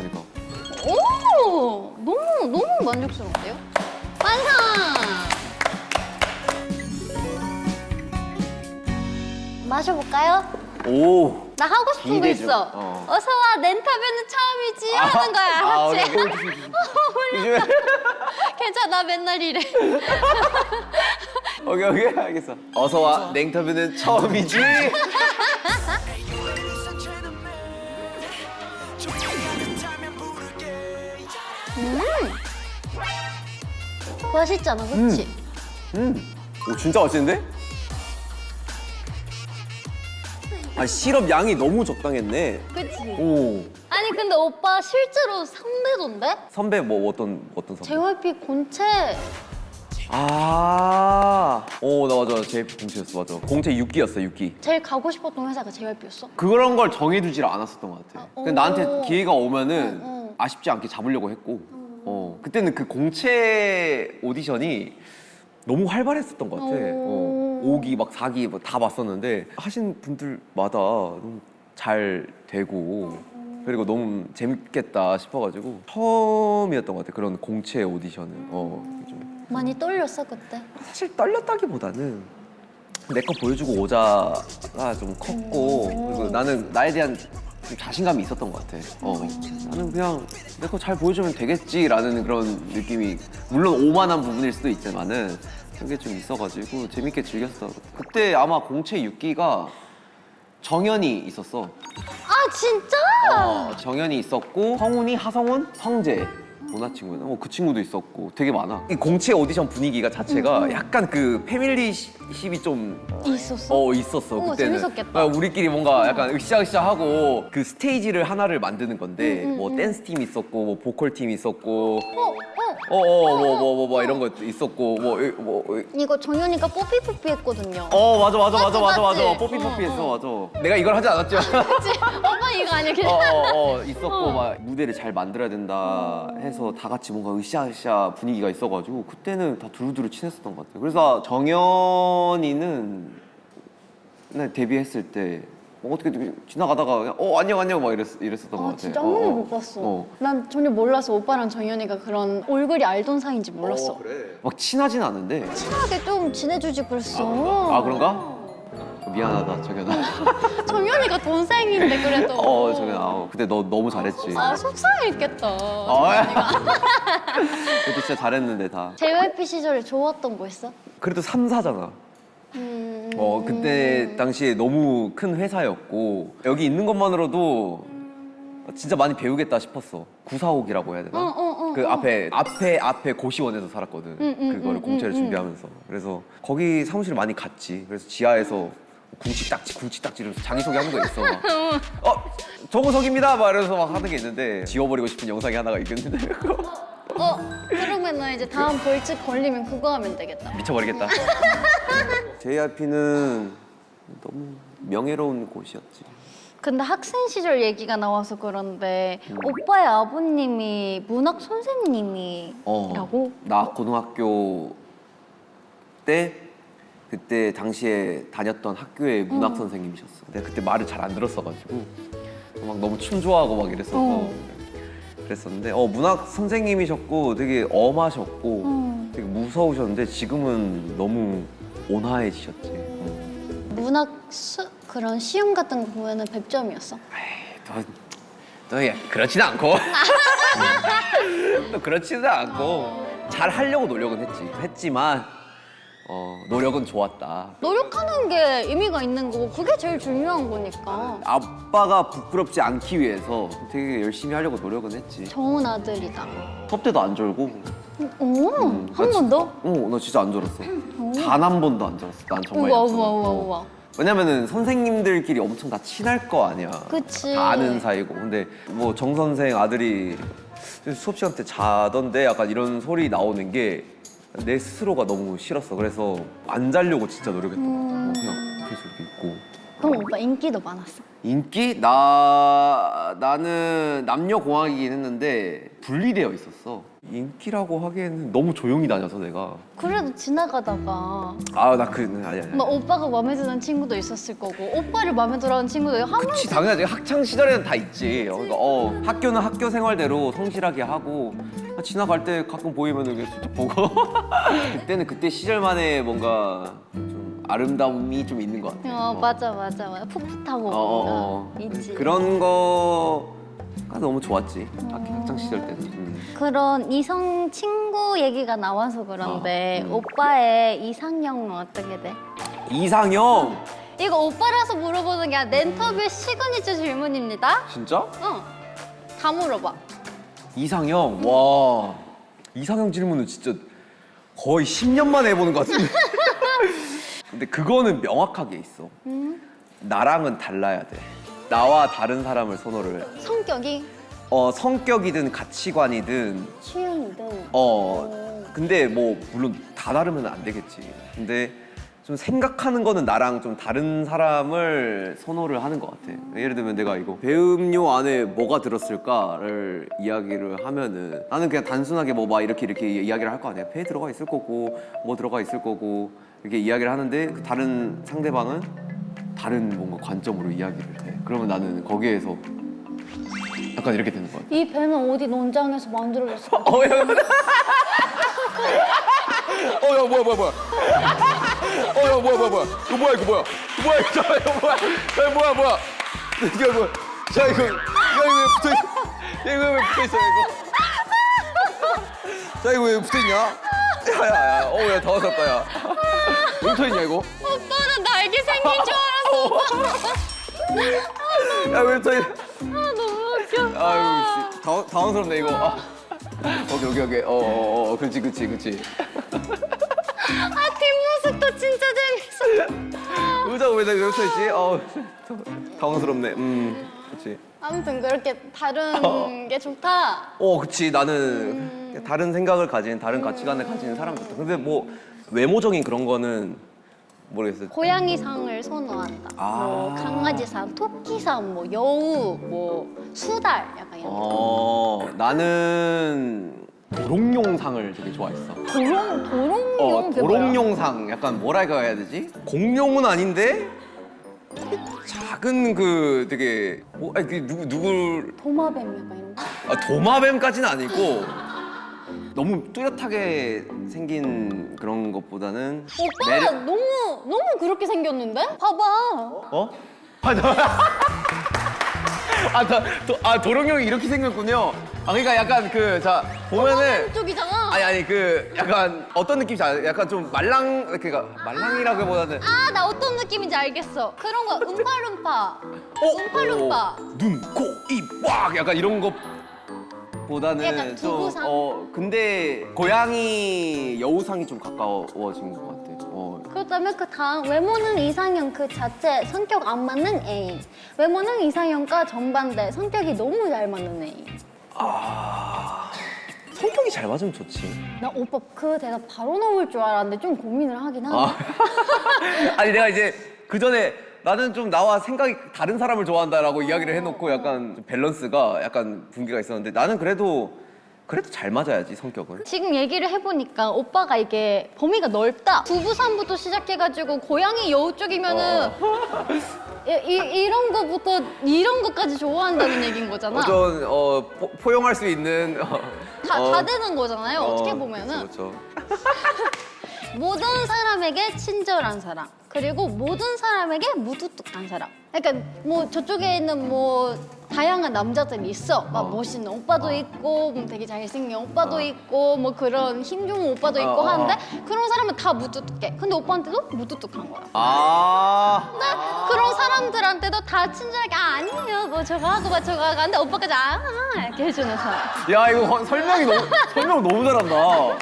오! 너무 만족스러운데요? 완성! 마셔볼까요? 오. 나 하고 싶은 거 기대죠. 있어. 어서 와, 렌터뷰는 처음이지 하는 거야. 오케이. 같이. 조심해. 괜찮아, 나 맨날 이래. 오케이, 알겠어. 어서 와, 냉터뷰는 처음이지? 맛있잖아, 그치? 오, 진짜 맛있는데? 시럽 양이 너무 적당했네. 그치? 오. 아니, 근데 오빠 실제로 선배던데? 선배 어떤 선배? JYP 본체. 나 맞아. JYP 공채였어, 맞아. 공채 6기였어, 6기. 제일 가고 싶었던 회사가 JYP였어? 그런 걸 정해두질 않았었던 것 같아. 근데 나한테 오. 기회가 오면은 응. 아쉽지 않게 잡으려고 했고, 그때는 그 공채 오디션이 너무 활발했었던 것 같아. 오. 5기, 막 4기 뭐 다 봤었는데 하신 분들마다 너무 잘 되고 그리고 너무 재밌겠다 싶어가지고 처음이었던 것 같아. 그런 공채 오디션은. 좀. 많이 떨렸어, 그때? 사실 떨렸다기보다는 내 거 보여주고 오자가 좀 컸고 그리고 나는 나에 대한 좀 자신감이 있었던 것 같아. 나는 그냥 내 거 잘 보여주면 되겠지라는 그런 느낌이 물론 오만한 부분일 수도 있지만은 그게 좀 있어가지고 재밌게 즐겼어. 그때 아마 공채 6기가 정연이 있었어. 아, 진짜? 정연이 있었고 성훈이, 하성훈, 성재 모나 친구는 그 친구도 있었고 되게 많아. 이 공채 오디션 분위기가 자체가 약간 그 패밀리십이 좀 있었어? 있었어. 우와, 그때는 재밌었겠다. 우리끼리 뭔가 약간 으쌰으쌰하고 그 스테이지를 하나를 만드는 건데 뭐 댄스 팀 있었고 뭐 보컬 팀 있었고 뭐 이런 거 있었고 이거 정연이가 뽀삐뽀삐 했거든요. 맞아 맞지? 뽀삐뽀삐 했어. 맞아. 내가 이걸 하지 않았죠. 그치? 오빠 이거 아니야, 그냥. 있었고 막 무대를 잘 만들어야 된다 해서 다 같이 뭔가 으쌰으쌰 분위기가 있어가지고 그때는 다 두루두루 친했었던 것 같아요. 그래서 정연이는 나 데뷔했을 때 어떻게 지나가다가 그냥 안녕 막 이랬었던 것 같아. 진짜 한 번도 못 봤어. 난 전혀 몰라서 오빠랑 정연이가 그런 얼굴이 알던 사이인지 몰랐어. 그래. 막 친하진 않은데. 친하게 좀 지내주지 그랬어. 그런가? 미안하다 정연아. 정연이가 동생인데 그래도. 정연아. 근데 너 너무 잘했지. 아 속상했겠다. 그래도 진짜 잘했는데 다. JYP 시절에 좋았던 거 있어? 그래도 3사잖아. 그때 당시에 너무 큰 회사였고 여기 있는 것만으로도 진짜 많이 배우겠다 싶었어. 구사옥이라고 해야 되나? 그 앞에 고시원에서 살았거든. 그거를 공채를 준비하면서. 그래서 거기 사무실 많이 갔지. 그래서 지하에서 굴치딱지 이러면서 자기소개하는 거 있어. 정우석입니다. 막 이러면서 막 하는 게 있는데 지워버리고 싶은 영상이 하나가 있겠는데. 그러면은 이제 다음 벌칙 걸리면 그거 하면 되겠다. 미쳐버리겠다. JYP는 너무 명예로운 곳이었지. 근데 학생 시절 얘기가 나와서 그런데 오빠의 아버님이 문학 선생님이라고? 나 고등학교 때 그때 당시에 다녔던 학교의 문학 선생님이셨어. 근데 그때 말을 잘 안 들었어가지고 막 너무 춤 좋아하고 막 이랬어서 그랬었는데 문학 선생님이셨고 되게 엄하셨고 되게 무서우셨는데 지금은 너무 온화해지셨지. 문학 그런 시험 같은 거 보면은 100점이었어? 너 그렇진 않고 또 그렇지는 않고 잘 하려고 노력은 했지만 노력은 좋았다. 노력하는 게 의미가 있는 거고 그게 제일 중요한 거니까. 아빠가 부끄럽지 않기 위해서 되게 열심히 하려고 노력은 했지. 좋은 아들이다. 수업 때도 안 졸고. 한 번도? 나 진짜 안 졸았어. 단 한 번도 안 졸았어. 난 정말 우와 약속을. 우와. 왜냐면은 선생님들끼리 엄청 다 친할 거 아니야. 그치. 다 아는 사이고. 근데 뭐 정 선생 아들이 수업 시간 때 자던데 약간 이런 소리 나오는 게 내 스스로가 너무 싫었어. 그래서 안 자려고 진짜 노력했던 거 같아. 그냥 계속 이렇게 있고. 그럼 오빠 인기도 많았어? 인기? 나는 남녀공학이긴 했는데 분리되어 있었어. 인기라고 하기에는 너무 조용히 다녀서 내가. 그래도 지나가다가 아니야. 막 오빠가 마음에 드는 친구도 있었을 거고 오빠를 마음에 들어하는 친구도 한 명. 그치, 당연하지. 학창 시절에는 다 있지. 그러니까 학교는 학교 생활대로 성실하게 하고 지나갈 때 가끔 보이면 이렇게 슬쩍 보고. 그때는 그때 시절만의 뭔가 좀 아름다움이 좀 있는 것 같아. 맞아. 풋풋하고 뭔가 있지. 그런 거가 너무 좋았지. 학창 시절 때는. 그런 이성 친구 얘기가 나와서 그런데 오빠의 이상형은 어떻게 돼? 이상형? 이거 오빠라서 물어보는 게 아니라 렌터뷰의 시그니처 질문입니다. 진짜? 다 물어봐. 이상형? 와, 이상형 질문은 진짜 거의 10년 만에 해보는 것 같은데. 근데 그거는 명확하게 있어. 나랑은 달라야 돼. 나와 다른 사람을 선호를 해. 성격이? 성격이든 가치관이든 취향이든. 근데 뭐 물론 다 다르면 안 되겠지. 근데 좀 생각하는 거는 나랑 좀 다른 사람을 선호를 하는 것 같아. 예를 들면 내가 이거 배음료 안에 뭐가 들었을까를 이야기를 하면은 나는 그냥 단순하게 뭐 막 이렇게 이야기를 할 거 아니야. 배 들어가 있을 거고 뭐 들어가 있을 거고 이렇게 이야기를 하는데 그 다른 상대방은 다른 뭔가 관점으로 이야기를 해. 그러면 나는 거기에서 약간 이렇게 되는 거야. 이 배는 어디 농장에서 만들어졌어? 야, 뭐야. 야, 뭐야. 이거 뭐야. 이거 뭐야. 이거 뭐야. 이거 뭐야. 자, 이거 왜 붙어있어? 이거 왜 붙어있어, 이거? 자, 이거 왜 붙어있냐? 야, 당황스럽다, 야. 왜 붙어있냐, 이거? 오빠는 날개 생긴 줄 알았어. 야, 왜 붙어있냐? 너무 웃겨. 아유, 당황스럽네, 이거. 오케이. 그렇지. 뒷모습도 진짜 재밌어. 의자가 왜 붙어있지? 당황스럽네. 그렇지. 아무튼 그렇게 다른 게 좋다. 그치. 나는 다른 생각을 가진, 다른 가치관을 가지는 사람 같아. 근데 뭐 외모적인 그런 거는 모르겠어요. 고양이상을 선호한다. 뭐 강아지상, 토끼상, 뭐 여우, 뭐 수달 약간 이런 거. 나는 도롱뇽상을 되게 좋아했어. 도롱뇽? 그게 뭐야? 도롱뇽상. 약간 뭐라고 해야 되지? 공룡은 아닌데 작은 그 되게 누굴 도마뱀 약간 이런 거. 도마뱀까지는 아니고 너무 뚜렷하게 생긴 그런 것보다는 오빠가 너무 그렇게 생겼는데? 봐봐. 어? 도롱 형이 이렇게 생겼군요. 그러니까 약간 자 보면은 쪽이잖아. 아니 약간 어떤 느낌인지 알아요? 약간 좀 그러니까 말랑이라기보다는 나 어떤 느낌인지 알겠어. 그런 거 음파룸파. 음파룸파. 눈, 코, 입, 꽉 약간 이런 거 보다는 약간 두부상? 근데 고양이 여우상이 좀 가까워진 것 같아. 그렇다면 그 다음 외모는 이상형 그 자체 성격 안 맞는 애인. 외모는 이상형과 정반대 성격이 너무 잘 맞는 애인. 성격이 잘 맞으면 좋지. 나 오빠 그 대답 바로 나올 줄 알았는데 좀 고민을 하긴 하네. 아니 내가 이제 그 전에 나는 좀 나와 생각이 다른 사람을 좋아한다라고 이야기를 해놓고 약간 좀 밸런스가 약간 붕괴가 있었는데 나는 그래도 잘 맞아야지 성격은. 지금 얘기를 해보니까 오빠가 이게 범위가 넓다. 두부산부터 시작해가지고 고양이 여우 쪽이면은 이런 거부터 이런 것까지 좋아한다는 얘기인 거잖아. 포용할 수 있는 다 되는 거잖아요. 어떻게 보면은. 그렇죠. 모든 사람에게 친절한 사람, 그리고 모든 사람에게 무뚝뚝한 사람. 그러니까 뭐 저쪽에 있는 뭐 다양한 남자들이 있어. 막 멋있는 오빠도 있고, 되게 잘생긴 오빠도 있고, 뭐 그런 힘 좋은 오빠도 있고 하는데 그런 사람은 다 무뚝뚝해. 근데 오빠한테도 무뚝뚝한 거야. 근데 그런 사람들한테도 다 친절하게 아니에요. 뭐 저거 하고 막 저거 하고 하는데 오빠까지 이렇게 해주는 사람. 야 이거 설명 너무 잘한다.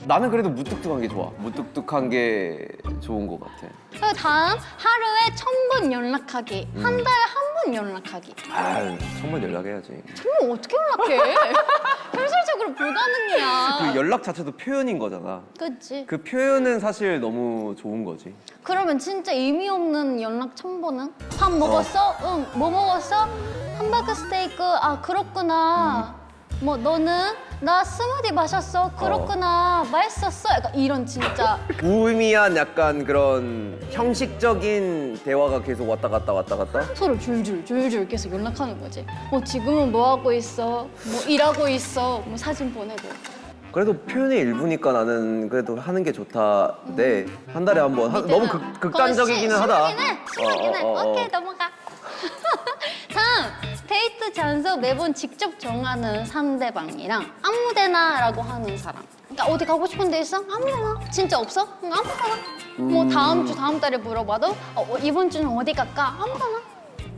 나는 그래도 무뚝뚝한 게 좋아. 무뚝뚝한 게 좋은 것 같아. 그 다음 하루에 1000번 연락하기, 한 달에 한 번 연락하기. 정말 연락해야지. 정말 어떻게 연락해? 현실적으로 불가능이야. 그 연락 자체도 표현인 거잖아. 그치. 그 표현은 사실 너무 좋은 거지. 그러면 진짜 의미 없는 연락 1000번은? 밥 먹었어? 응. 뭐 먹었어? 함버거 스테이크. 그렇구나. 뭐 너는? 나 스무디 마셨어. 그렇구나. 맛있었어. 약간 이런 진짜. 무의미한 약간 그런 형식적인 대화가 계속 왔다 갔다. 서로 줄줄 계속 연락하는 거지. 지금은 뭐 하고 있어? 뭐 일하고 있어? 뭐 사진 보내고. 그래도 표현의 일부니까 나는 그래도 하는 게 좋다인데 한 달에 한 번. 너무 극단적이기는 하다. 심하긴 해. 오케이 넘어가. 다음 데이트 장소 매번 직접 정하는 상대방이랑 아무데나라고 하는 사람. 그러니까 어디 가고 싶은 데 있어? 아무데나. 진짜 없어? 응, 아무데나. 뭐 다음 달에 물어봐도 이번 주는 어디 갈까? 아무데나.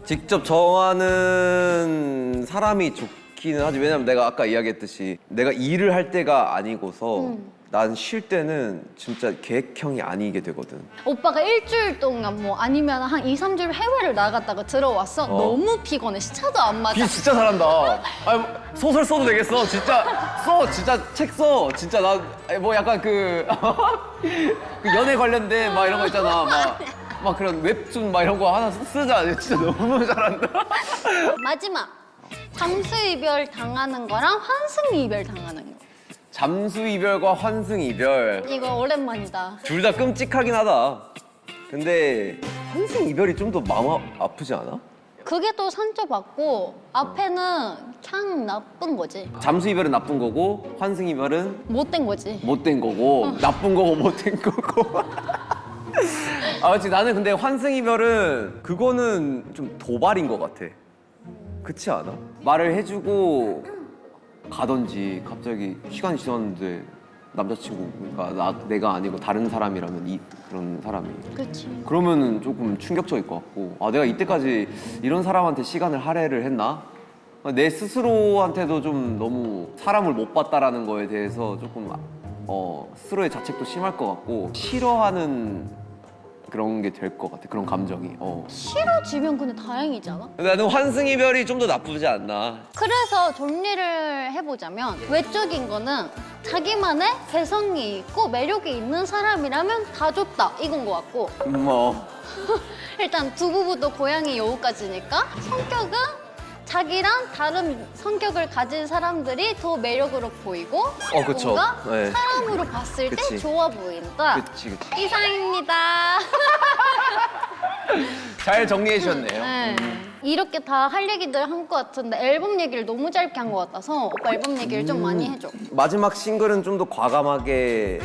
직접 정하는 사람이 좋기는 하지. 왜냐면 내가 아까 이야기했듯이 내가 일을 할 때가 아니고서 난 쉴 때는 진짜 계획형이 아니게 되거든. 오빠가 일주일 동안 뭐 아니면 한 2, 3주를 해외를 나갔다가 들어왔어. 너무 피곤해. 시차도 안 맞아. 비 진짜 잘한다. 소설 써도 되겠어. 진짜 책 써. 진짜 나 뭐 약간 그 연애 관련된 막 이런 거 있잖아. 막 그런 웹툰 막 이런 거 하나 쓰자. 진짜 너무 잘한다. 마지막. 잠수 이별 당하는 거랑 환승 이별 당하는 거. 잠수 이별과 환승 이별. 이거 오랜만이다. 둘 다 끔찍하긴 하다. 근데 환승 이별이 좀 더 마음 아프지 않아? 그게 또 상처받고 앞에는 그냥 나쁜 거지. 잠수 이별은 나쁜 거고 환승 이별은 못된 거지. 못된 거고 나쁜 거고 못된 거고. 그렇지. 나는 근데 환승 이별은 그거는 좀 도발인 것 같아. 그렇지 않아? 말을 해주고 가던지 갑자기 시간이 지났는데 남자친구가 내가 아니고 다른 사람이라면 그런 사람이 그렇지. 그러면은 조금 충격적일 것 같고 내가 이때까지 이런 사람한테 시간을 할애를 했나? 내 스스로한테도 좀 너무 사람을 못 봤다라는 거에 대해서 조금 스스로의 자책도 심할 것 같고 싫어하는 그런 게 될 것 같아. 그런 감정이. 싫어지면 근데 다행이지 않아? 나는 환승 이별이 좀 더 나쁘지 않나. 그래서 정리를 해보자면 외적인 거는 자기만의 개성이 있고 매력이 있는 사람이라면 다 좋다 이건 것 같고 일단 두부부터 고양이 여우까지니까 성격은 자기랑 다른 성격을 가진 사람들이 더 매력으로 보이고 그쵸. 뭔가 네. 사람으로 봤을 때 그치. 좋아 보인다. 그치. 이상입니다. 잘 정리해 주셨네요. 네. 이렇게 다 할 얘기들 한 것 같은데 앨범 얘기를 너무 짧게 한 것 같아서 오빠 앨범 얘기를 좀 많이 해줘. 마지막 싱글은 좀 더 과감하게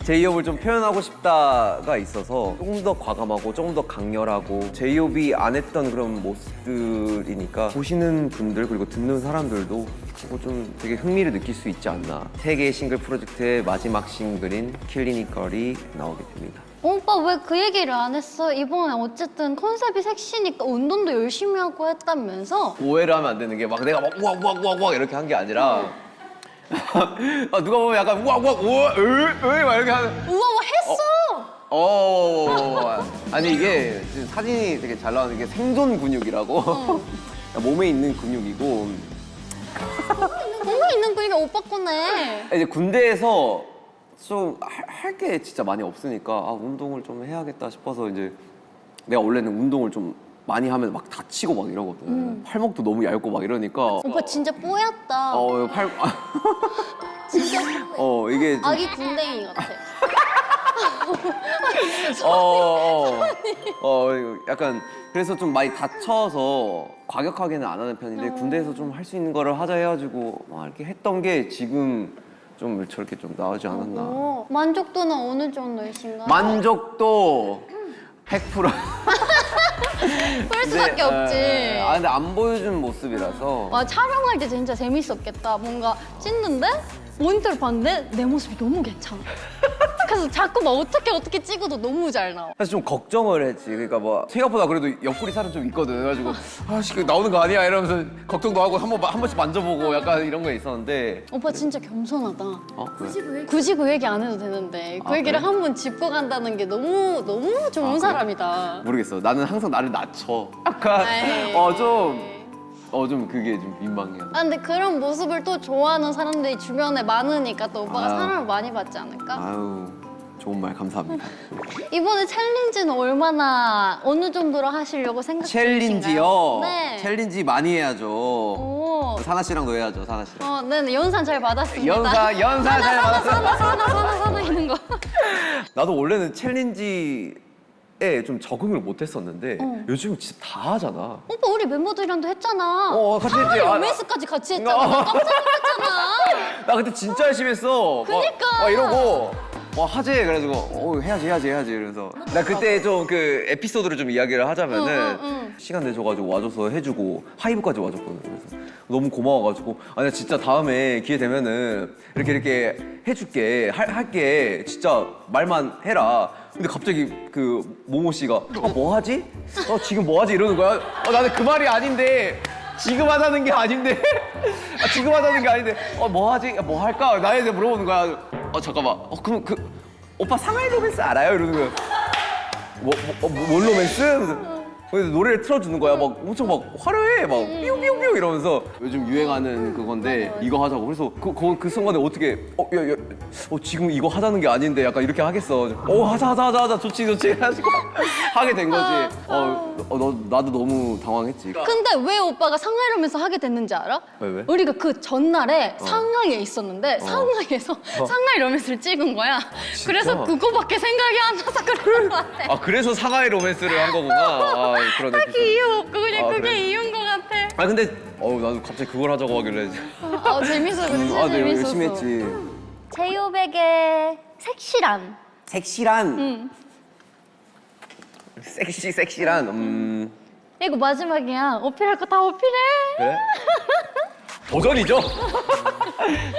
제이홉을 좀 표현하고 싶다가 있어서 조금 더 과감하고 조금 더 강렬하고 제이홉이 안 했던 그런 모습들이니까 보시는 분들 그리고 듣는 사람들도 그거 좀 되게 흥미를 느낄 수 있지 않나. 3개의 싱글 프로젝트의 마지막 싱글인 킬리니컬이 나오게 됩니다. 오빠 왜 그 얘기를 안 했어? 이번에 어쨌든 컨셉이 섹시니까 운동도 열심히 하고 했다면서? 오해를 하면 안 되는 게 막 내가 막 우악 이렇게 한 게 아니라 아, 누가 보면 약간 우악 우악 우악 막 이렇게 하는 우와 했어! 아니 이게 지금 사진이 되게 잘 나오는 게 생존 근육이라고 몸에 있는 근육이고 뭔가 있는 거니까 오빠 거네. 이제 군대에서 좀 할 게 진짜 많이 없으니까 아, 운동을 좀 해야겠다 싶어서 이제 내가 원래는 운동을 좀 많이 하면 막 다치고 막 이러거든. 팔목도 너무 얇고 막 이러니까 오빠 진짜 뽀얗다. 진짜 뽀얘. 이게 좀 아기 군대인 같아. 약간 그래서 좀 많이 다쳐서 과격하게는 안 하는 편인데 군대에서 좀 할 수 있는 거를 하자 해가지고 막 이렇게 했던 게 지금 좀 저렇게 좀 나오지 않았나. 만족도는 어느 정도이신가요? 만족도 100%. 그럴 수밖에 없지. 근데 안 보여준 모습이라서. 와, 촬영할 때 진짜 재밌었겠다. 뭔가 찍는데 모니터를 봤는데 내 모습이 너무 괜찮아. 그래서 자꾸 막 어떻게 찍어도 너무 잘 나와. 사실 좀 걱정을 했지. 그러니까 뭐 생각보다 그래도 옆구리 살은 좀 있거든. 그래가지고 아씨 나오는 거 아니야 이러면서 걱정도 하고 한 번씩 만져보고 약간 이런 거 있었는데. 오빠 진짜 겸손하다. 왜? 굳이 그 얘기 안 해도 되는데 그 얘기를 그래? 한 번 짚고 간다는 게 너무 좋은 그래? 사람이다. 모르겠어. 나는 항상 나를 낮춰. 약간 에이. 좀 그게 좀 민망해요. 아, 근데 그런 모습을 또 좋아하는 사람들이 주변에 많으니까 또 오빠가 아유. 사랑을 많이 받지 않을까? 아유 좋은 말 감사합니다. 이번에 챌린지는 어느 정도로 하시려고 생각 중이신가요? 챌린지요? 네. 챌린지 많이 해야죠. 오. 사나 씨랑도 해야죠, 사나 씨랑. 네, 연산 잘 받았습니다. 연사 잘 받았어요. 사나 있는 거. 나도 원래는 챌린지에 좀 적응을 못 했었는데 요즘 진짜 다 하잖아. 오빠 우리 멤버들이랑도 했잖아. 같이 했지. 로맨스까지 같이 했잖아. 나 깜짝 놀랐잖아. 나 그때 진짜 열심히 했어. 그니까. 막 이러고 하지. 그래가지고 해야지. 그래서 나 그때 좀 그 에피소드를 좀 이야기를 하자면은 시간 내줘가지고 와줘서 해주고 하이브까지 와줬거든. 그래서 너무 고마워가지고 나 진짜 다음에 기회 되면은 이렇게 해줄게. 할게. 진짜 말만 해라. 근데 갑자기 그 모모 씨가 뭐 하지? 지금 뭐 하지? 이러는 거야. 나는 그 말이 아닌데 지금 하자는 게 아닌데 지금 하자는 게 아닌데 뭐 하지? 뭐 할까? 나한테 물어보는 거야. 잠깐만. 그럼 오빠 상하이 로맨스 알아요? 이러는 거야. 뭔 로맨스? 그래서 노래를 틀어주는 거야. 막 엄청 막 화려해. 막 삐우삐우삐우 이러면서 요즘 유행하는 그건데 이거 하자고. 그래서 그 순간에 어떻게 지금 이거 하자는 게 아닌데 약간 이렇게 하겠어. 하자. 좋지. 해가지고 하게 된 거지. 나도 너무 당황했지. 근데 왜 오빠가 상하이로면서 하게 됐는지 알아? 왜? 우리가 그 전날에 상하이에 있었는데 상하이에서 상하이 로맨스를 찍은 거야. 그래서 그거밖에 생각이 안 나서 그런 거 같아. 그래서 상하이 로맨스를 한 거구나. 그런 딱히 에피소드. 이유 없고 그냥 그게 그래. 이유인 것 같아. 근데 나도 갑자기 그걸 하자고 하길래 재밌어. 진짜 네, 재밌었어. 열심히 했지. 제이홉에게 색실한. 섹시란 섹시란 이거 마지막이야. 어필할 거 다 어필해. 그래? 도전이죠.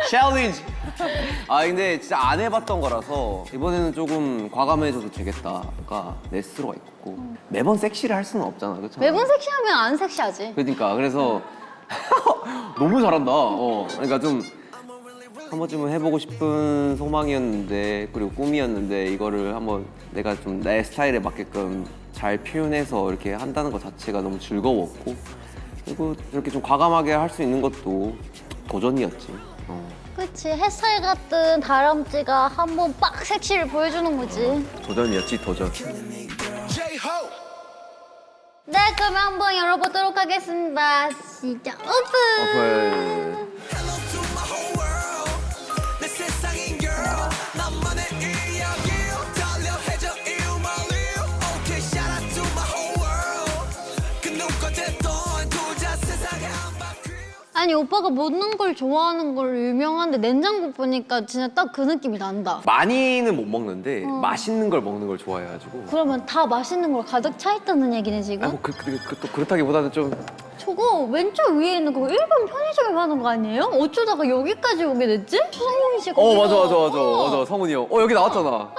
챌린지. 근데 진짜 안 해봤던 거라서 이번에는 조금 과감해져도 되겠다가 내 스스로가 있고 매번 섹시를 할 수는 없잖아, 그렇죠? 매번 섹시하면 안 섹시하지. 그러니까 그래서 너무 잘한다. 그러니까 좀 한 번쯤은 해보고 싶은 소망이었는데 그리고 꿈이었는데 이거를 한번 내가 좀 내 스타일에 맞게끔 잘 표현해서 이렇게 한다는 것 자체가 너무 즐거웠고 그리고 이렇게 좀 과감하게 할 수 있는 것도 도전이었지. 그치. 햇살 같은 다람쥐가 한 번 빡 섹시를 보여주는 거지. 도전이었지, 도전. 네, 그러면 한번 열어보도록 하겠습니다. 시작 오픈! 아니 오빠가 먹는 걸 좋아하는 걸로 유명한데 냉장고 보니까 진짜 딱 그 느낌이 난다. 많이는 못 먹는데 맛있는 걸 먹는 걸 좋아해가지고. 그러면 다 맛있는 걸 가득 차 있다는 얘기네 지금? 아니 또 그렇다기보다는 좀 저거 왼쪽 위에 있는 거 일본 편의점에 파는 거 아니에요? 어쩌다가 여기까지 오게 됐지? 추성용 씨 거기가. 맞아 성훈이 형. 여기 나왔잖아.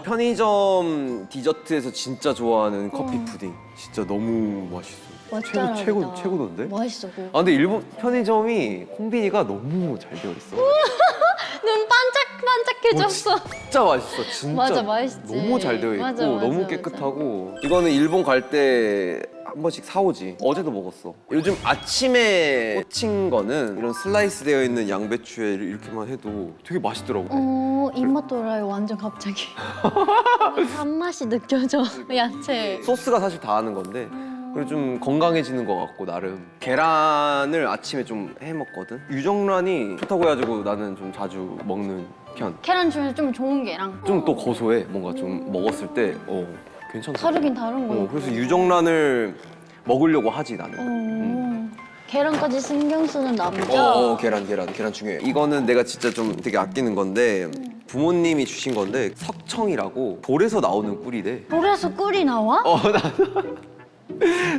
편의점 디저트에서 진짜 좋아하는 커피 푸딩. 진짜 너무 맛있어. 맛잘알이다. 최고던데? 맛있어 그거. 아 근데 일본 편의점이 콤비니가 너무 잘 되어 있어. 눈 반짝반짝해졌어. 진짜 맛있어. 진짜. 맞아, 맛있지. 너무 잘 되어 있고 맞아, 너무 맞아. 깨끗하고. 이거는 일본 갈 때 한 번씩 사오지. 어제도 먹었어. 요즘 아침에 꽂힌 거는 이런 슬라이스 되어 있는 양배추에 이렇게만 해도 되게 맛있더라고. 입맛 돌아요 완전 갑자기. 단맛이 느껴져 야채. 소스가 사실 다 하는 건데 그리고 좀 건강해지는 것 같고 나름. 계란을 아침에 좀 해 먹거든. 유정란이 좋다고 해가지고 나는 좀 자주 먹는 편. 계란 중에 좀 좋은 게랑 좀 또 고소해. 뭔가 좀 먹었을 때 괜찮다. 다르긴 다른 거예요. 그래서 유정란을 먹으려고 하지 나는. 계란까지 신경 쓰는 남자. 계란 중요해. 이거는 내가 진짜 좀 되게 아끼는 건데 부모님이 주신 건데 석청이라고 돌에서 나오는 꿀이래. 돌에서 꿀이 나와?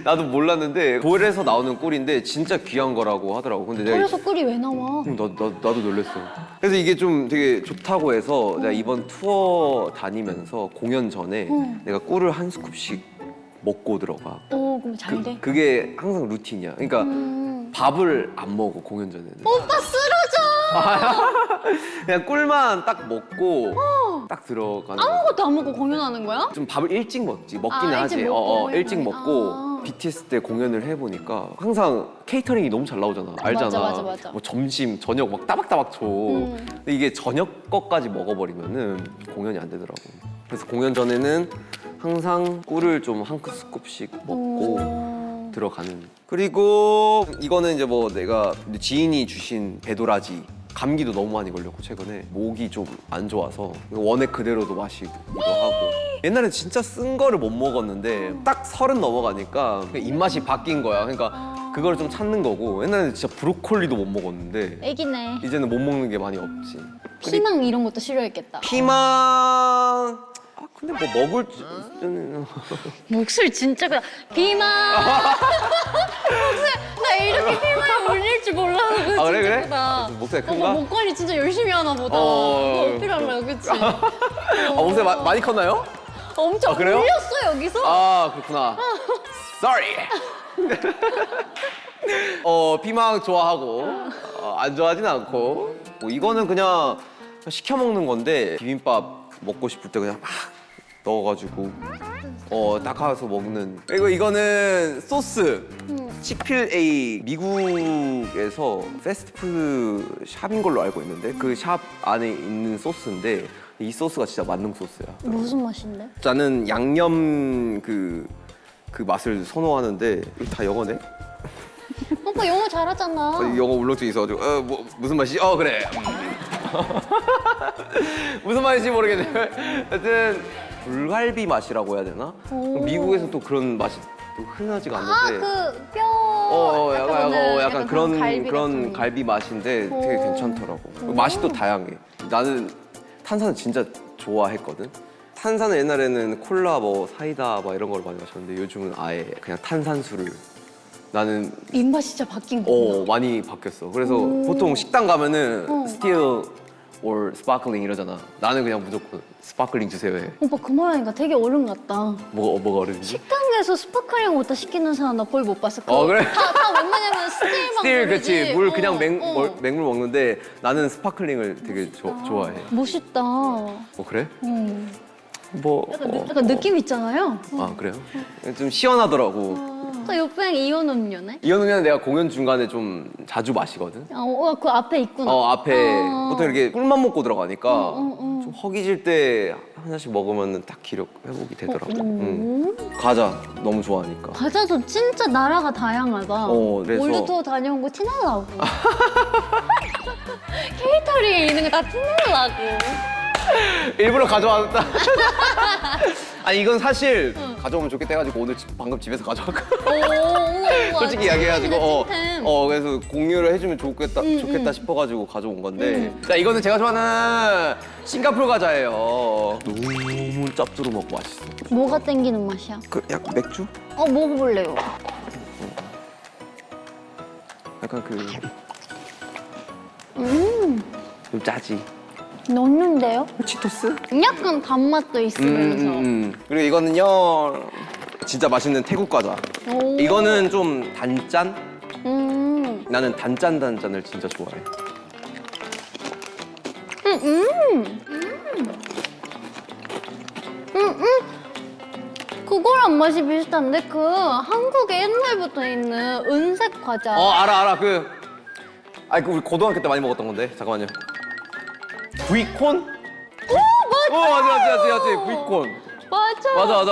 나도 몰랐는데 돌에서 나오는 꿀인데 진짜 귀한 거라고 하더라고. 근데 내가 돌에서 꿀이 왜 나와? 나도 놀랬어. 그래서 이게 좀 되게 좋다고 해서 내가 이번 투어 다니면서 공연 전에 내가 꿀을 한 스쿱씩 먹고 들어가. 그럼 잘 돼? 그게 항상 루틴이야. 그러니까 밥을 안 먹어 공연 전에는. 오빠 쓰러져! 그냥 꿀만 딱 먹고 딱 들어가는 거야. 아무것도 안 먹고 공연하는 거야? 좀 밥을 일찍 먹지. 먹기는 일찍 하지. 먹고 일찍 해보니. 먹고 BTS 때 공연을 해보니까 항상 케이터링이 너무 잘 나오잖아. 알잖아. 맞아. 뭐 점심, 저녁 막 따박따박 줘. 근데 이게 저녁 거까지 먹어버리면은 공연이 안 되더라고. 그래서 공연 전에는 항상 꿀을 좀 한 스쿱씩 먹고 들어가는. 그리고 이거는 이제 뭐 내가 지인이 주신 배도라지. 감기도 너무 많이 걸렸고 최근에 목이 좀 안 좋아서 원액 그대로도 마시기도 하고. 옛날에 진짜 쓴 거를 못 먹었는데 딱 30 넘어가니까 입맛이 바뀐 거야. 그러니까 그걸 좀 찾는 거고. 옛날에는 진짜 브로콜리도 못 먹었는데 애기네. 이제는 못 먹는 게 많이 없지. 피망 이런 것도 싫어했겠다. 피망 근데 뭐 먹을 줄은 목소리 진짜 그냥 비망. 목소리 나 이렇게 비망이 울릴 줄 몰라서 진짜 그래? 크다. 목소리 오빠 큰가? 목 관리 진짜 열심히 하나 보다. 그거 어필하려고 그치? 목소리 많이 컸나요? 엄청 그래요? 울렸어 여기서. 그렇구나. Sorry. 피망 좋아하고 안 좋아하진 않고. 뭐 이거는 그냥 시켜 먹는 건데 비빔밥 먹고 싶을 때 그냥 막 넣어가지고 딱 가서 먹는. 그리고 이거는 소스. 치필 A 미국에서 패스트푸드 샵인 걸로 알고 있는데 그 샵 안에 있는 소스인데 이 소스가 진짜 만능 소스야. 무슨 맛인데? 나는 양념 그 맛을 선호하는데 이거 다 영어네? 오빠 영어 잘하잖아. 영어 울렁증 있어가지고 뭐 무슨 맛이지? 그래. 무슨 맛인지 모르겠네. 하여튼 불갈비 맛이라고 해야 되나? 미국에서 또 그런 맛이 또 흔하지가 않는데. 그 뼈. 약간 그런 같은. 갈비 맛인데 되게 괜찮더라고. 맛이 또 다양해. 나는 탄산을 진짜 좋아했거든. 탄산을 옛날에는 콜라, 뭐 사이다 막 이런 걸 많이 마셨는데 요즘은 아예 그냥 탄산수를. 나는 입맛이 진짜 바뀐 거구나. 많이 바뀌었어. 그래서 보통 식당 가면은 still or sparkling 이러잖아. 나는 그냥 무조건 스파클링 주세요 해. 오빠 그 말하니까 되게 어른 같다. 뭐가 어른이지? 식당에서 스파클링 워터 시키는 사람 나 거의 못 봤어. 그래? 다 웬만하면 스틸만 스틸 부르지. 그치. 물 그냥 어. 맹물 먹는데 나는 스파클링을 되게 좋아해. 멋있다. 그래? 응. 뭐 약간 느낌 있잖아요. 그래요? 좀 시원하더라고. 그 옆에 이온 음료네? 이온 음료는 내가 공연 중간에 좀 자주 마시거든. 그 앞에 있구나. 앞에 보통 이렇게 꿀만 먹고 들어가니까 응. 좀 허기질 때 하나씩 먹으면 딱 기력 회복이 되더라고. 과자 너무 좋아하니까. 과자도 진짜 나라가 다양하다. 그래서 월드 투어 다녀온 거 티나려고. 케이터링에 있는 거 다 티나려고. 일부러 가져왔다. 아니 이건 사실 가져오면 좋겠다 해가지고 오늘 방금 집에서 가져왔거든. 오, 솔직히 이야기해가지고 찐템. 그래서 공유를 해주면 좋겠다 싶어가지고 가져온 건데 자 이거는 제가 좋아하는 싱가포르 과자예요. 너무 짭조름 먹고 맛있어. 뭐가 땡기는 맛이야? 그 약간 맥주? 먹어볼래요. 약간 좀 짜지. 넣는데요? 치토스? 약간 단맛도 있으면서. 그리고 이거는요 진짜 맛있는 태국 과자. 오. 이거는 좀 단짠? 음. 나는 단짠을 진짜 좋아해. 그거랑 맛이 비슷한데 그 한국에 옛날부터 있는 은색 과자. 알아. 우리 고등학교 때 많이 먹었던 건데. 잠깐만요. 브이콘? 오, 맞아. 브이콘. 맞아.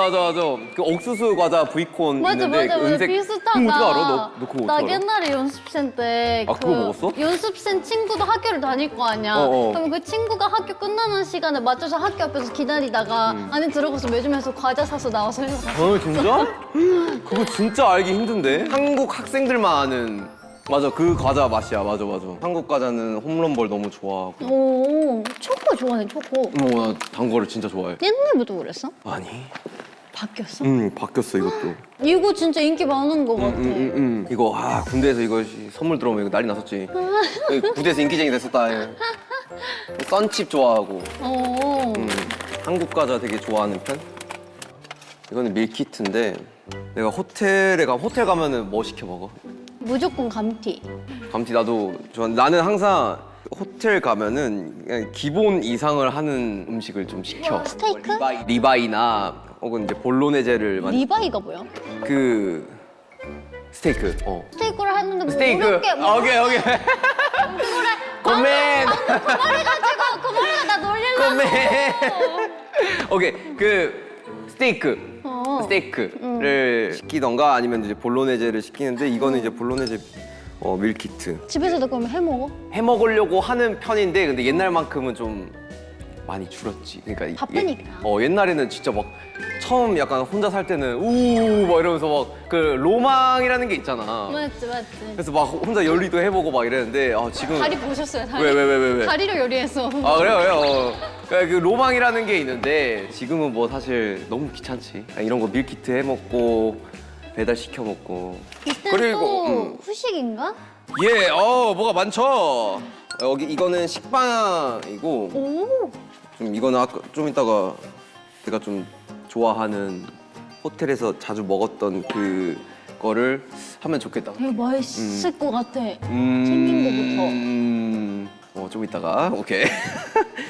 그 옥수수 과자 브이콘 맞아, 있는데 그 은색. 비슷하다. 어떻게 알아? 너 그거 나 어떻게 알아? 옛날에 연습생 때 아, 그거 먹었어? 연습생 친구도 학교를 다닐 거 아니야. 그럼 그 친구가 학교 끝나는 시간에 맞춰서 학교 앞에서 기다리다가 안에 들어가서 매점에서 과자 사서 나와서 회사 갔어. 진짜? 그거 진짜 알기 힘든데? 한국 학생들만 아는 맞아 그 과자 맛이야. 맞아. 한국 과자는 홈런볼 너무 좋아하고 오, 초코 좋아해, 초코. 나 단 거를 진짜 좋아해. 옛날부터 그랬어? 아니 바뀌었어? 바뀌었어 이것도. 이거 진짜 인기 많은 거 같아. 이거 군대에서 이거 선물 들어오면 이거 난리 났었지. 부대에서 인기쟁이 됐었다. 썬칩 좋아하고 오. 한국 과자 되게 좋아하는 편? 이거는 밀키트인데 내가 호텔 가면은 뭐 시켜 먹어? 무조건 감튀. 감튀 나도 좋아. 나는 항상 호텔 가면은 그냥 기본 이상을 하는 음식을 좀 시켜. 스테이크? 리바이나 혹은 이제 볼로네제를 리바이가 뭐야? 그 스테이크. 스테이크를 했는데 뭐 스테이크. 어렵게 뭐 오케이. 그래. 고멘. 그 말해가지고 그 말이가 나 놀리려고. 고멘. 오케이 그 스테이크. 어. 스테이크를 시키던가 아니면 이제 볼로네제를 시키는데 이거는 이제 볼로네제 밀키트. 집에서도 그러면 해 먹어? 해 먹으려고 하는 편인데 근데 옛날만큼은 좀 많이 줄었지. 그러니까 바쁘니까. 옛날에는 진짜 막 처음 약간 혼자 살 때는 막 이러면서 막 그 로망이라는 게 있잖아. 맞지. 그래서 막 혼자 요리도 해보고 막 이랬는데 지금 다리 보셨어요? 다리? 왜? 다리로 요리해서. 그래요. 그러니까 그 로망이라는 게 있는데 지금은 뭐 사실 너무 귀찮지. 이런 거 밀키트 해 먹고 배달 시켜 먹고. 이때 그리고, 또 후식인가? 뭐가 많죠. 이거는 식빵이고 오. 좀 이거는 아까 좀 이따가 내가 좀 좋아하는 호텔에서 자주 먹었던 그 거를 하면 좋겠다. 되게 맛있을 것 같아. 생긴 거부터. 좀 이따가 오케이.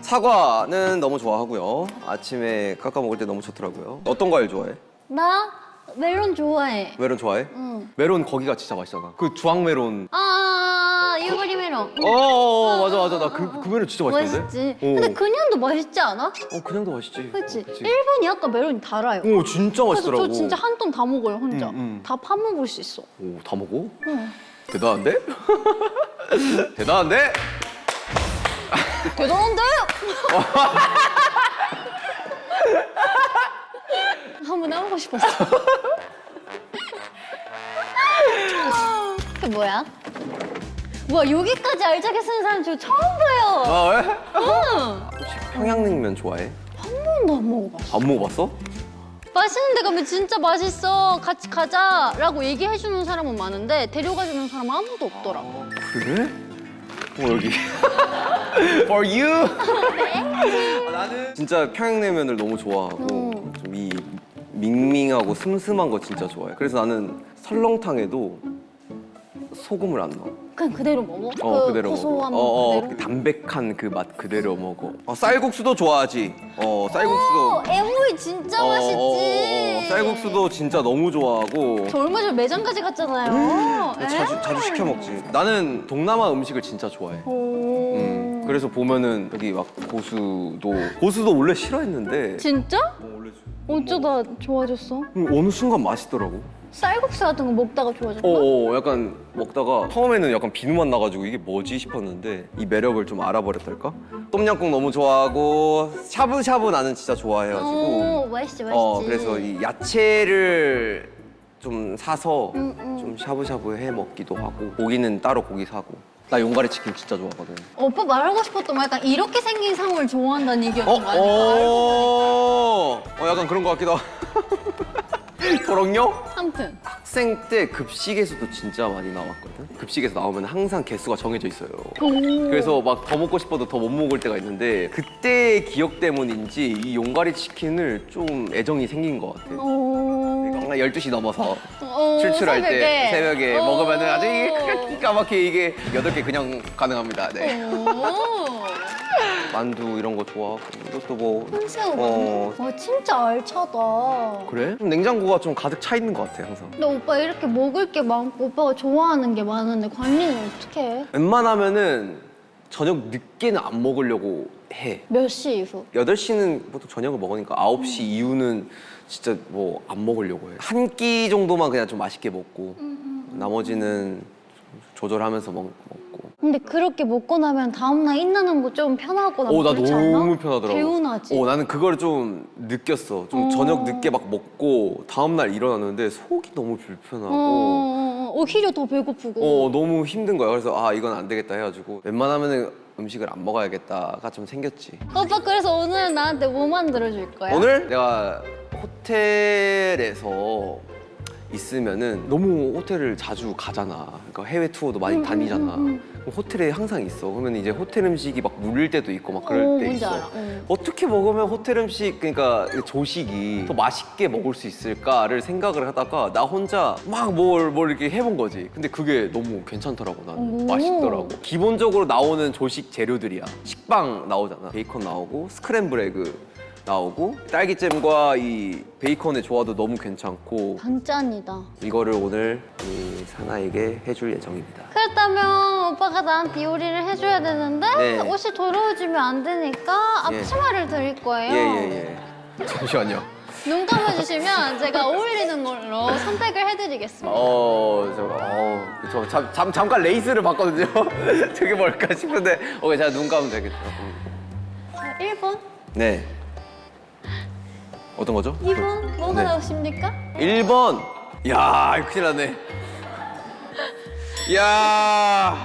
사과는 너무 좋아하고요. 아침에 깎아 먹을 때 너무 좋더라고요. 어떤 과일 좋아해? 나 멜론 좋아해. 메론 좋아해? 응. 메론 거기가 진짜 맛있잖아. 그 주황 메론. 유부리 멜론. 맞아. 나 그 메론 진짜 맛있던데. 맛있지. 근데 그냥도 맛있지 않아? 그냥도 맛있지. 그치? 일본이 아까 멜론이 달아요. 진짜 그래서 맛있더라고. 저 진짜 한 돈 다 먹어요, 혼자. 음. 다 파먹을 수 있어. 다 먹어? 응. 대단한데? 대단한데? 대단한데? 한번 해보고 싶었어. 그게 뭐야? 뭐야, 여기까지 알차게 쓰는 사람 저 처음 봐요. 왜? 응. 혹시 평양냉면 좋아해? 한 번도 안 먹어봤어. 안 먹어봤어? 맛있는 데 가면 진짜 맛있어. 같이 가자라고 얘기해주는 사람은 많은데 데려가주는 사람은 아무도 없더라고. 그래? 여기 For you. 나는 진짜 평양냉면을 너무 좋아하고 좀 이 밍밍하고 슴슴한 거 진짜 좋아해. 그래서 나는 설렁탕에도 소금을 안 넣어. 그냥 그대로 먹어? 그대로 고소한 먹어. 그대로? 그 담백한 그 맛 그대로 먹어. 쌀국수도 좋아하지. 쌀국수도. 애호이 진짜 맛있지. 쌀국수도 진짜 너무 좋아하고. 저 얼마 전에 매장까지 갔잖아요. 자주 시켜 먹지. 나는 동남아 음식을 진짜 좋아해. 그래서 보면은 여기 막 고수도 원래 싫어했는데 진짜? 원래 어쩌다 좋아졌어? 어느 순간 맛있더라고. 쌀국수 같은 거 먹다가 좋아졌나? 약간 먹다가 처음에는 약간 비누맛 나가지고 이게 뭐지 싶었는데 이 매력을 좀 알아버렸달까? 똠양꿍 너무 좋아하고 샤브샤브 나는 진짜 좋아해가지고 맛있지 맛있지. 그래서 이 야채를 좀 사서 좀 샤브샤브 해 먹기도 하고 고기는 따로 고기 사고 나 용가리 치킨 진짜 좋아하거든. 오빠 말하고 싶었던 거 약간 이렇게 생긴 상을 좋아한다는 얘기였던 거 아니야? 약간 그런 것 같기도 하고. 도롱뇽? 아무튼 학생 때 급식에서도 진짜 많이 나왔거든. 급식에서 나오면 항상 개수가 정해져 있어요. 그래서 막 더 먹고 싶어도 더 못 먹을 때가 있는데 그때의 기억 때문인지 이 용가리 치킨을 좀 애정이 생긴 것 같아. 항상 12시 넘어서 출출할 때 새벽에 먹으면 아주 이게 기가 막히게 이게 8개 그냥 가능합니다. 네. 만두 이런 거 좋아하고 이것도 뭐 한새우 와 진짜 알차다. 그래? 좀 냉장고가 좀 가득 차 있는 것 같아 항상. 근데 오빠 이렇게 먹을 게 많고 오빠가 좋아하는 게 많은데 관리는 어떻게 해? 웬만하면은 저녁 늦게는 안 먹으려고 해. 몇 시 이후? 8시는 보통 저녁을 먹으니까 9시 이후는 진짜 뭐 안 먹으려고 해. 한 끼 정도만 그냥 좀 맛있게 먹고 나머지는 조절하면서 먹고. 근데 그렇게 먹고 나면 다음날 일어나는 거 좀 편하거나 나 그렇지 않아? 너무 편하더라고. 개운하지? 나는 그걸 좀 느꼈어. 좀 저녁 늦게 막 먹고 다음날 일어났는데 속이 너무 불편하고 오히려 더 배고프고 너무 힘든 거야. 그래서 이건 안 되겠다 해가지고 웬만하면 음식을 안 먹어야겠다가 좀 생겼지. 오빠 그래서 오늘 나한테 뭐 만들어줄 거야? 오늘 내가 호텔에서 있으면은 너무 호텔을 자주 가잖아. 그러니까 해외 투어도 많이 다니잖아. 그럼 호텔에 항상 있어. 그러면 이제 호텔 음식이 막 물릴 때도 있고 막 그럴 때 뭔지 있어. 알아. 어떻게 먹으면 호텔 음식 그러니까 조식이 더 맛있게 먹을 수 있을까를 생각을 하다가 나 혼자 막 뭘 이렇게 해본 거지. 근데 그게 너무 괜찮더라고 나는. 맛있더라고. 기본적으로 나오는 조식 재료들이야. 식빵 나오잖아. 베이컨 나오고 스크램블 에그 나오고 딸기잼과 이 베이컨의 조화도 너무 괜찮고 반짠이다. 이거를 오늘 이 사나에게 해줄 예정입니다. 그렇다면 오빠가 나한테 요리를 해줘야 되는데 네. 옷이 더러워지면 안 되니까 예. 앞치마를 드릴 거예요. 예예예. 잠시만요. 눈 감아주시면 제가 어울리는 걸로 선택을 해드리겠습니다. 잠깐 레이스를 봤거든요. 저게 뭘까 싶은데 제가 눈 감으면 되겠죠. 자, 1번, 네. 어떤 거죠? 2번 뭐가 네. 나오십니까? 1번. 야, 이거 큰일 났네. 야.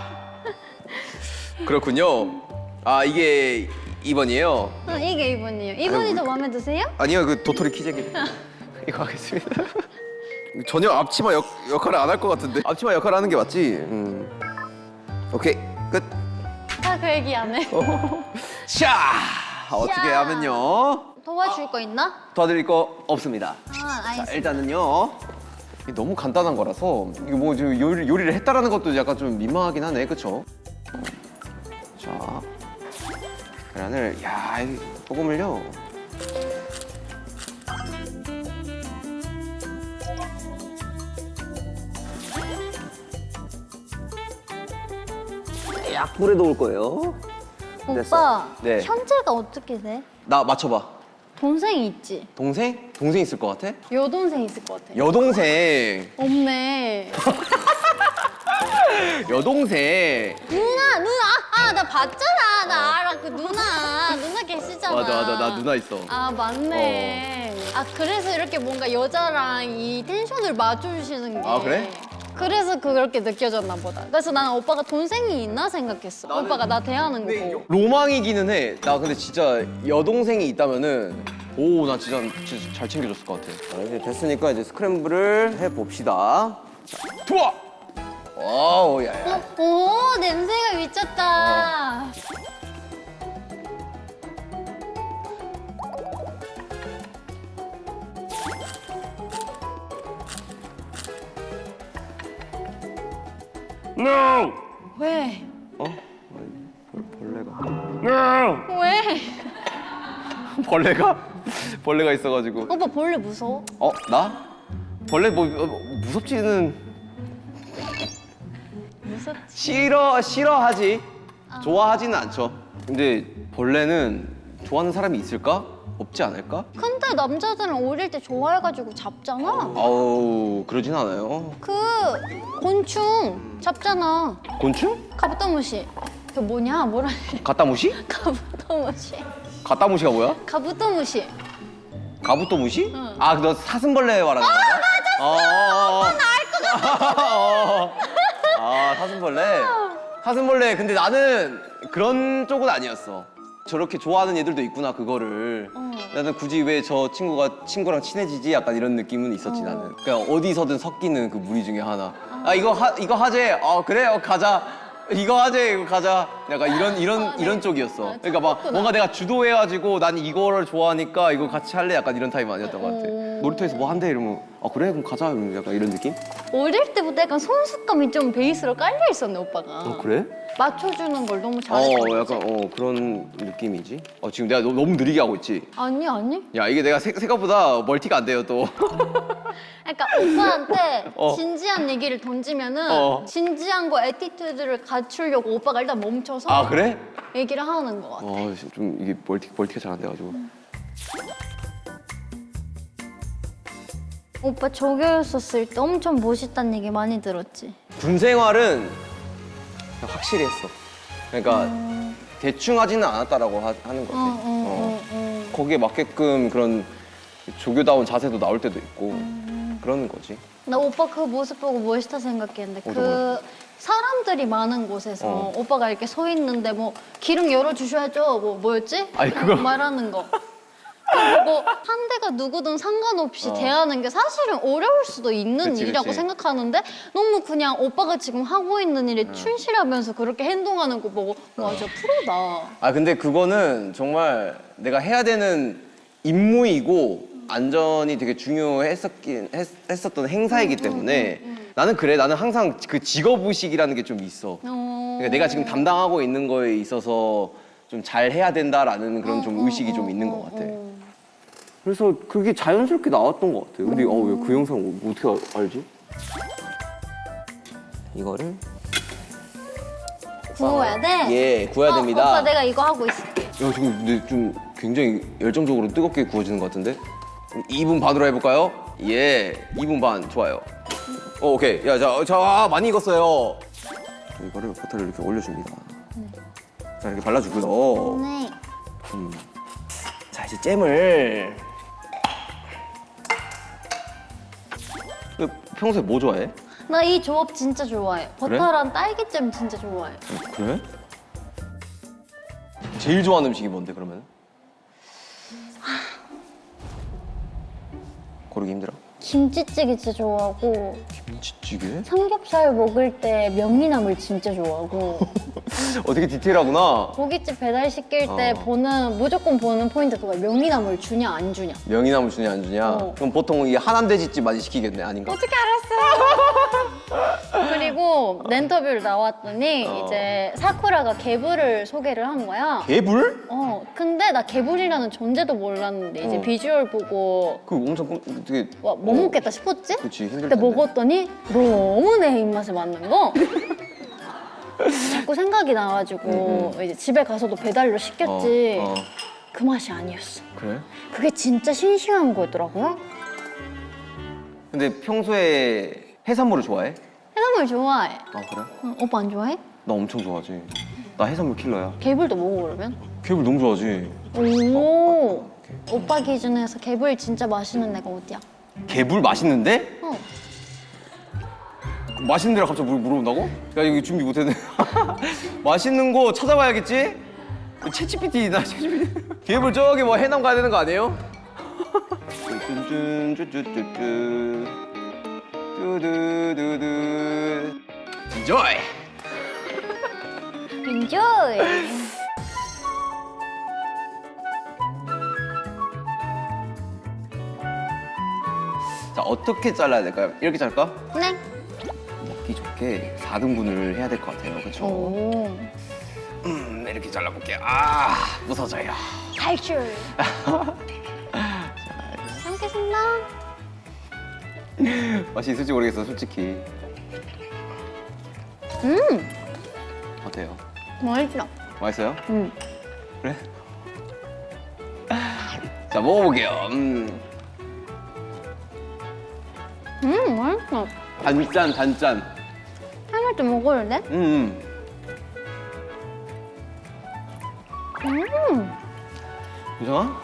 그렇군요. 이게 2번이에요. 이게 2번이에요. 2번이 더 마음에 드세요? 아니요, 그 도토리 키재기. 이거 하겠습니다. 전혀 앞치마 역할을 안 할 것 같은데. 앞치마 역할 하는 게 맞지? 오케이, 끝. 그 얘기 안 해. 자, 어떻게 야. 하면요? 도와줄 거 있나? 도와드릴 거 없습니다. 자, 알겠습니다. 일단은요. 이게 너무 간단한 거라서 이게 뭐 지금 요리를 했다라는 것도 약간 좀 민망하긴 하네, 그쵸? 자, 계란을 이 소금을요. 약 불에 넣을 거예요. 오빠, 됐어. 네. 현재가 어떻게 돼? 나 맞춰봐. 동생이 있지? 동생? 동생 있을 것 같아? 여동생 있을 것 같아. 여동생. 없네. 여동생. 누나, 나 봤잖아. 나 알아. 그 누나 계시잖아. 맞아. 나 누나 있어. 맞네. 그래서 이렇게 뭔가 여자랑 이 텐션을 맞춰주시는 게. 그래? 그래서 그렇게 느껴졌나 보다. 그래서 나는 오빠가 동생이 있나 생각했어. 오빠가 나 대하는 거 보고. 로망이기는 해. 나 근데 진짜 여동생이 있다면은 나 진짜 잘 챙겨줬을 것 같아. 자, 이제 됐으니까 이제 스크램블을 해봅시다. 자, 좋아! 와우, 야야. 오, 냄새가 미쳤다. No! 왜? 벌레가. 왜? 벌레가 있어가지고. 오빠 벌레 무서워? 나? 벌레 무섭지는 무섭지? 싫어하지. 좋아하지는 않죠. 근데 벌레는 좋아하는 사람이 있을까? 없지 않을까? 근데 남자들은 어릴 때 좋아해가지고 잡잖아. 아우 그러진 않아요. 그 곤충 잡잖아. 곤충? 카부토무시. 그 뭐냐? 뭐라 해? 가따무시? 카부토무시. 가따무시가 뭐야? 카부토무시. 가부토무시? 응. 아, 너 사슴벌레 말하는 거야? 맞았어. 나알 것 같아. 아, 사슴벌레. 사슴벌레. 근데 나는 그런 쪽은 아니었어. 저렇게 좋아하는 애들도 있구나 그거를. 나는 굳이 왜 저 친구가 친구랑 친해지지? 약간 이런 느낌은 있었지 나는. 그냥 어디서든 섞이는 그 무리 중에 하나. 아 이거 하재. 아 그래? 가자. 이거 하재. 이거 가자. 약간 이런 쪽이었어. 그러니까 막 뭔가 내가 주도해가지고 난 이거를 좋아하니까 이거 같이 할래? 약간 이런 타입 아니었던 것 같아. 놀이터에서 뭐 한대 이러면 아 그래? 그럼 가자. 이러면 약간 이런 느낌? 어릴 때부터 약간 손수감이 좀 베이스로 깔려 있었네 오빠가. 그래? 맞춰주는 걸 너무 잘했어. 약간 그런 느낌이지. 지금 내가 너무 느리게 하고 있지. 아니 아니. 야 이게 내가 생각보다 멀티가 안 돼요 또. 그러니까 오빠한테 어. 진지한 얘기를 던지면은 진지한 거 애티튜드를 갖추려고 오빠가 일단 멈춰서 아 그래? 얘기를 하는 것 같아. 좀 이게 멀티가 잘 안 돼가지고. 오빠 조교였었을 때 엄청 멋있다는 얘기 많이 들었지. 군 생활은 확실히 했어. 그러니까 대충 하지는 않았다라고 하는 거지. 거기에 맞게끔 그런 조교다운 자세도 나올 때도 있고 그러는 거지. 나 오빠 그 모습 보고 멋있다 생각했는데 그 사람들이 많은 곳에서 오빠가 이렇게 서 있는데 뭐 기름 열어주셔야죠. 뭐였지? 아니, 그거- 말하는 거. 그리고 상대가 누구든 상관없이 대하는 게 사실은 어려울 수도 있는 그치, 일이라고 그치. 생각하는데 너무 그냥 오빠가 지금 하고 있는 일에 충실하면서 그렇게 행동하는 거 보고 와 진짜 프로다. 근데 그거는 정말 내가 해야 되는 임무이고 안전이 되게 했었던 행사이기 때문에 나는 그래. 나는 항상 그 직업의식이라는 게 좀 있어. 그러니까 내가 지금 담당하고 있는 거에 있어서 좀 잘 해야 된다라는 그런 좀 의식이 좀 있는 것 같아. 그래서 그게 자연스럽게 나왔던 것 같아. 근데 왜 그 영상 어떻게 알지? 이거를 구워야 돼? 예 구워야 됩니다. 오빠 내가 이거 하고 있을게. 야, 지금 근데 좀 굉장히 열정적으로 뜨겁게 구워지는 것 같은데? 2분 반으로 해볼까요? 예, 2분 반 좋아요. 오케이. 야, 자, 많이 익었어요. 이거를 버터를 이렇게 올려줍니다. 자, 이렇게 발라주고요. 네. 자, 이제 잼을. 너 평소에 뭐 좋아해? 나 이 조합 진짜 좋아해. 버터랑 딸기잼 진짜 좋아해. 그래? 제일 좋아하는 음식이 뭔데, 그러면? 고르기 힘들어? 김치찌개 진짜 좋아하고 김치찌개? 삼겹살 먹을 때 명이나물 진짜 좋아하고 어떻게 디테일하구나. 고깃집 배달 시킬 때 무조건 보는 포인트 그거야. 명이나물 주냐 안 주냐. 명이나물 주냐 안 주냐? 그럼 보통 이 하남돼지집 많이 시키겠네, 아닌가? 어떻게 알았어? 그리고 렌터뷰를 나왔더니 이제 사쿠라가 개불을 소개를 한 거야. 개불? 근데 나 개불이라는 존재도 몰랐는데 이제 비주얼 보고 그 엄청 되게 와, 못 먹겠다 싶었지? 그치, 힘들 근데 텐데. 먹었더니 너무 내 입맛에 맞는 거. 자꾸 생각이 나가지고 이제 집에 가서도 배달로 시켰지. 그 맛이 아니었어. 그래? 그게 진짜 싱싱한 거였더라고요. 근데 평소에 해산물을 좋아해? 해산물 좋아해. 아 그래? 오빠 안 좋아해? 나 엄청 좋아하지. 나 해산물 킬러야. 개불도 먹어 그러면? 개불 너무 좋아하지. 오. 오빠 기준에서 개불 진짜 맛있는 애가 어디야? 개불 맛있는데? 맛있는 데라 갑자기 물어본다고? 야 이거 준비 못했네. 맛있는 거 찾아봐야겠지? 챗GPT나 챗GPT. 개불 저기 뭐 해남 가야 되는 거 아니에요? 쭈쭈쭈쭈쭈쭈 뚜두두두 인조이. 인조이. 자 어떻게 잘라야 될까요? 이렇게 자를까? 네. 먹기 좋게 4등분을 해야 될 것 같아요. 그렇죠? 오. 이렇게 잘라볼게요. 부서져요. 탈출. 잘 먹겠습니다. 맛이 있을지 모르겠어, 솔직히. 어때요? 맛있어. 맛있어요? 응. 그래? 자, 먹어볼게요. 맛있어. 단짠. 하나 좀 먹어도 돼? 괜찮아?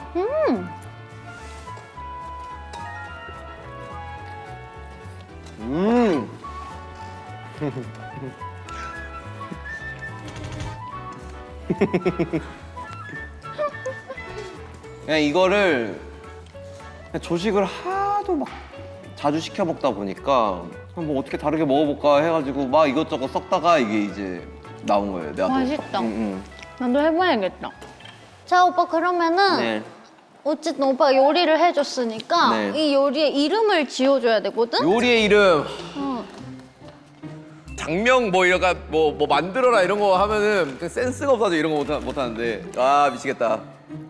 그냥 이거를 그냥 조식을 하도 막 자주 시켜 먹다 보니까 뭐 어떻게 다르게 먹어볼까 해가지고 막 이것저것 섞다가 이게 이제 나온 거예요. 내가 또. 맛있다. 나도 해봐야겠다. 자, 오빠 그러면은 네. 어쨌든 오빠가 요리를 해줬으니까 네. 이 요리에 이름을 지어줘야 되거든? 요리의 이름 어. 장명 뭐 이런 뭐 만들어라 이런 거 하면은 그 센스가 없어서 이런 거 못 하는데 아 미치겠다.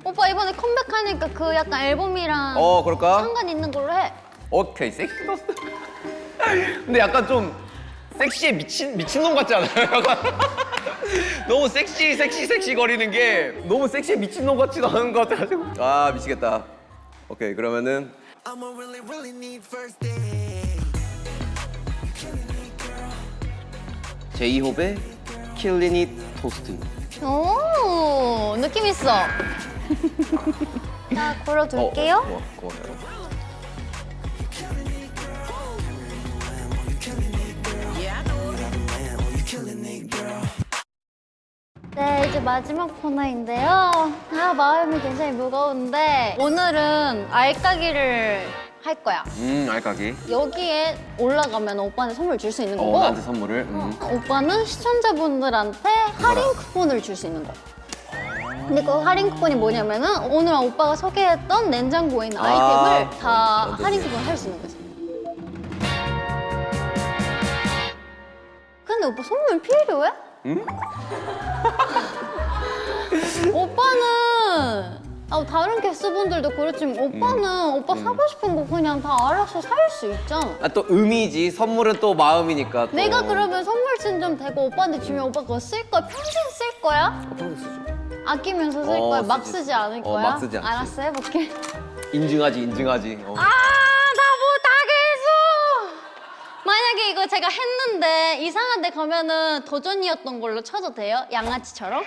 오빠 이번에 컴백하니까 그 약간 앨범이랑 그럴까? 상관 있는 걸로 해. 오케이 섹시. 근데 약간 좀 섹시에 미친놈 같지 않아요? 약간 너무 섹시 거리는 게 너무 섹시에 미친놈 같지도 않은 것 같아가지고 아 미치겠다. 오케이 그러면은 I'ma really need first date. 제이홉의 킬링 잇 토스트. 오, 느낌 있어. 자, 걸어둘게요. 고마워요. 네, 이제 마지막 코너인데요. 아, 마음이 굉장히 무거운데 오늘은 알까기를 할 거야. 알까기. 여기에 올라가면 오빠한테 선물 줄 수 있는 거고 나한테 선물을. 오빠는 시청자분들한테 할인 쿠폰을 줄 수 있는 거. 근데 그 할인 쿠폰이 뭐냐면은 오늘 오빠가 소개했던 냉장고에 있는 아이템을 다 완전 할인 좋네. 쿠폰 할 수 있는 거지. 근데 오빠 선물 필요해? 응? 오빠는 다른 게스트분들도 그렇지만 오빠는 오빠 사고 싶은 거 그냥 다 알아서 살 수 있잖아. 아 또 의미지. 선물은 또 마음이니까. 또. 내가 그러면 선물진 좀 되고 오빠한테 주면 오빠 그거 쓸 거야? 평생 쓸 거야? 평생 쓰죠. 아끼면서 쓸 거야? 막 쓰지. 쓰지 않을 거야? 막 쓰지 않지. 알았어, 해볼게. 인증하지. 나 못하겠어! 만약에 이거 제가 했는데 이상한 데 가면은 도전이었던 걸로 쳐도 돼요? 양아치처럼?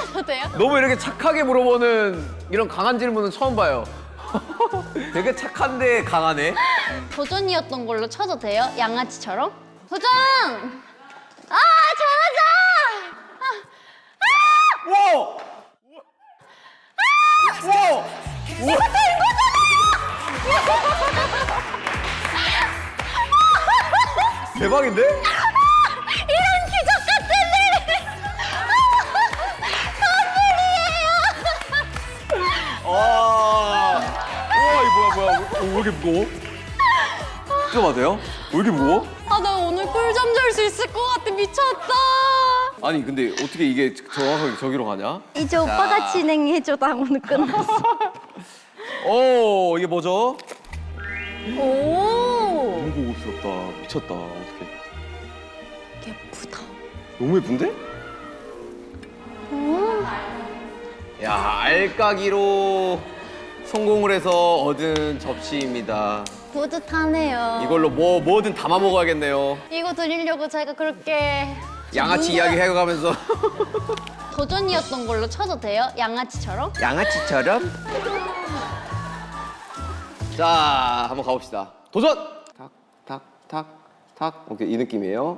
해도 돼요? 너무 이렇게 착하게 물어보는 이런 강한 질문은 처음 봐요. 되게 착한데 강하네. 도전이었던 걸로 쳐도 돼요? 양아치처럼? 도전! 아, 잘하자! 와! 와! 이것도 대박인데? 이런 기적 같은 일! 선물이에요! 와! 우와, 이거 뭐야? 왜 이렇게 무거워? 이거 맞아요? 왜 이렇게 무거워? 아, 나 오늘 꿀잠 잘 수 있을 것 같아. 미쳤다. 아니, 근데 어떻게 이게 정확하게 저기로 가냐? 이제 오빠가 진행해줘도 오늘 끝났어. 오, 이게 뭐죠? 오, 너무 고급스럽다. 미쳤다. 어떡해. 예쁘다. 너무 예쁜데? 야, 알까기로 성공을 해서 얻은 접시입니다. 뿌듯하네요. 이걸로 뭐든 담아 먹어야겠네요. 이거 드리려고 제가 그렇게 양아치 이야기 해가면서. 도전이었던 걸로 쳐도 돼요? 양아치처럼? 양아치처럼? 자, 한번 가봅시다. 도전! 탁, 탁, 탁, 탁. 오케이, 이 느낌이에요.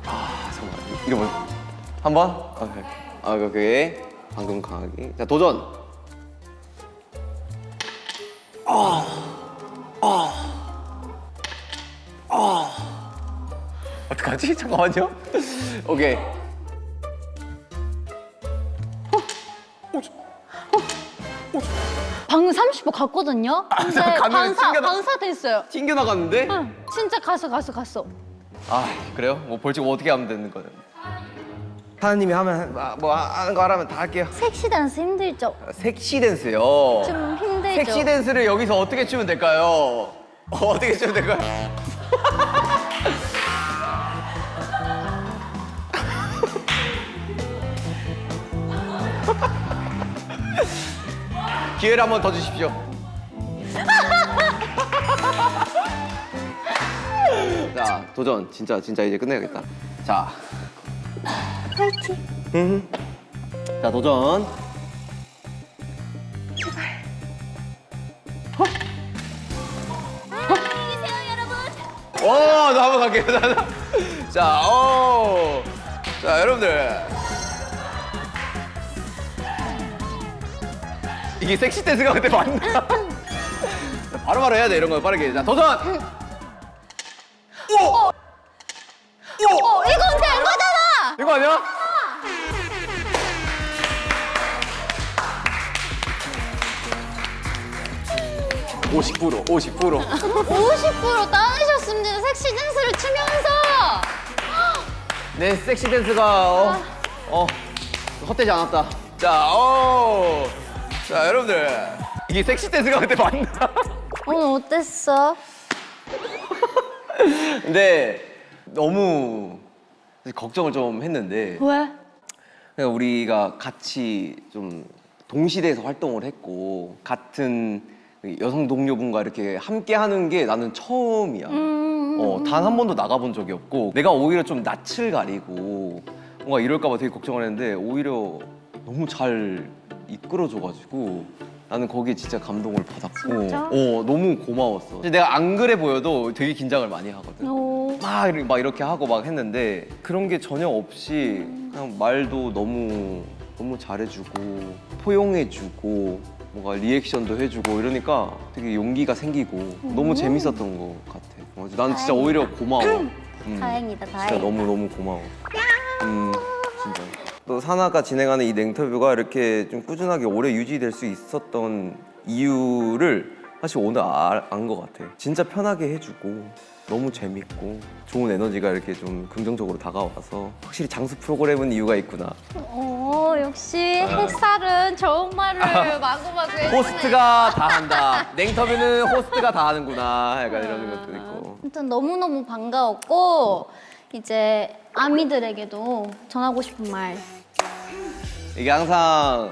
아, 잠깐만. 이게 뭐야? 한 번? 오케이. 오케이. 방금 강하게. 자, 도전! 어떡하지? 잠깐만요. 오케이. 방금 30분 갔거든요? 근데 갔는데 튕겨나- 방사 됐어요. 튕겨나갔는데? 응, 진짜 갔어. 아, 그래요? 뭐 벌칙 어떻게 하면 되는 거예요? 하나님이 하면 뭐 하는 거 하라면 다 할게요. 섹시 댄스 힘들죠? 섹시 댄스요. 좀 힘들죠? 섹시 댄스를 여기서 어떻게 추면 될까요? 어떻게 추면 될까요? 기회를 한 번 더 주십시오. 자, 도전. 진짜 이제 끝내야겠다. 자. 파이팅. 자, 도전. 오, 나 한번 갈게요. 자, 오. 자, 여러분들. 이게 섹시 댄스가 그때 맞나? 바로바로 해야 돼, 이런 거 빠르게. 자, 도전! 오! 이건 된 거잖아! 이거 아니야? (50% 50% 50% 따내셨습니다. 섹시 댄스를 추면서. 네, 섹시 댄스가 헛되지 않았다. 자, 오. 자, 여러분들. 이게 섹시 댄스가 그때 맞나? 오늘 어땠어? 근데 너무 걱정을 좀 했는데 왜? 그러니까 우리가 같이 좀 동시대에서 활동을 했고 같은 여성 동료분과 이렇게 함께 하는 게 나는 처음이야. 단 한 번도 나가본 적이 없고 내가 오히려 좀 낯을 가리고 뭔가 이럴까 봐 되게 걱정을 했는데 오히려 너무 잘 이끌어줘가지고 나는 거기에 진짜 감동을 받았고 진짜? 너무 고마웠어. 사실 내가 안 그래 보여도 되게 긴장을 많이 하거든. 오. 막 이렇게 하고 막 했는데 그런 게 전혀 없이 그냥 말도 너무 잘해주고 포용해주고 뭔가 리액션도 해주고 이러니까 되게 용기가 생기고 너무 재밌었던 것 같아. 난 진짜 오히려 고마워. 다행이다, 진짜 다행이다. 너무 고마워. 진짜. 또 사나가 진행하는 이 냉터뷰가 이렇게 좀 꾸준하게 오래 유지될 수 있었던 이유를 사실 오늘 안 것 같아. 진짜 편하게 해주고 너무 재밌고 좋은 에너지가 이렇게 좀 긍정적으로 다가와서 확실히 장수 프로그램은 이유가 있구나. 역시 햇살은 좋은 말을 마구마구 해주네. 호스트가 다 한다. 냉터뷰는 호스트가 다 하는구나. 약간 이런 것도 있고. 일단 너무너무 반가웠고 이제 아미들에게도 전하고 싶은 말. 이게 항상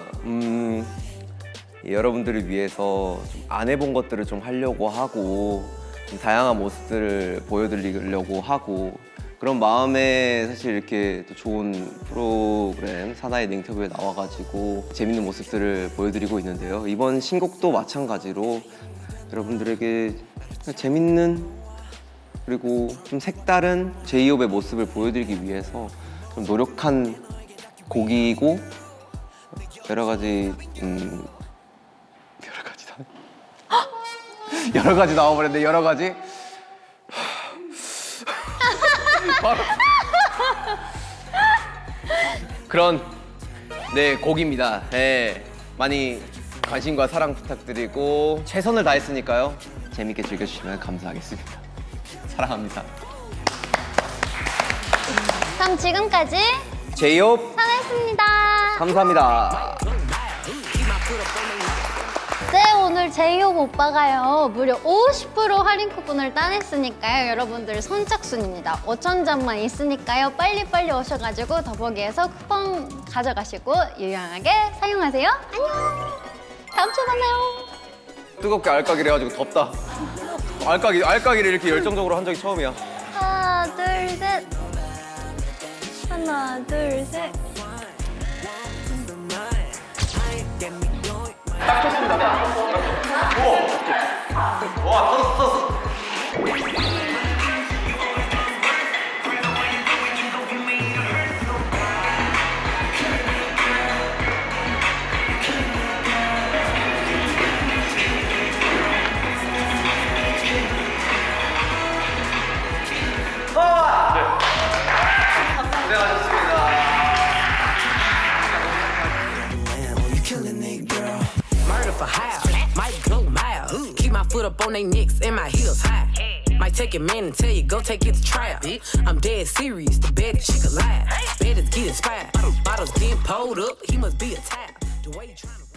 여러분들을 위해서 좀 안 해본 것들을 좀 하려고 하고 좀 다양한 모습들을 보여드리려고 하고 그런 마음에 사실 이렇게 또 좋은 프로그램 사나이 냉터뷰에 나와가지고 재밌는 모습들을 보여드리고 있는데요. 이번 신곡도 마찬가지로 여러분들에게 재밌는 그리고 좀 색다른 제이홉의 모습을 보여드리기 위해서 좀 노력한 곡이고 여러 가지 여러 가지 나와버렸는데 여러 가지 바로 그런 곡입니다. 네, 많이 관심과 사랑 부탁드리고 최선을 다했으니까요. 재밌게 즐겨주시면 감사하겠습니다. 사랑합니다. 그럼 지금까지 제이홉 사나였습니다. 감사합니다. 네, 오늘 제이홉 오빠가요 무려 50% 할인 쿠폰을 따냈으니까요. 여러분들 선착순입니다. 5,000잔만 있으니까요. 빨리빨리 오셔가지고 더보기에서 쿠폰 가져가시고 유용하게 사용하세요. 안녕. 다음 주에 만나요. 뜨겁게 알까기를 해가지고 덥다. 알까기를 이렇게 열정적으로 한 적이 처음이야. 하나, 둘, 셋. 하나, 둘, 셋. You killing it, girl. Murder for hire, might go miles. Keep my foot up on they necks and my heels high. Might take a man and tell you, go take it to trial. I'm dead serious, the baddest chick alive. Baddest get inspired. Bottles getting pulled up, he must be a type. The way you tryna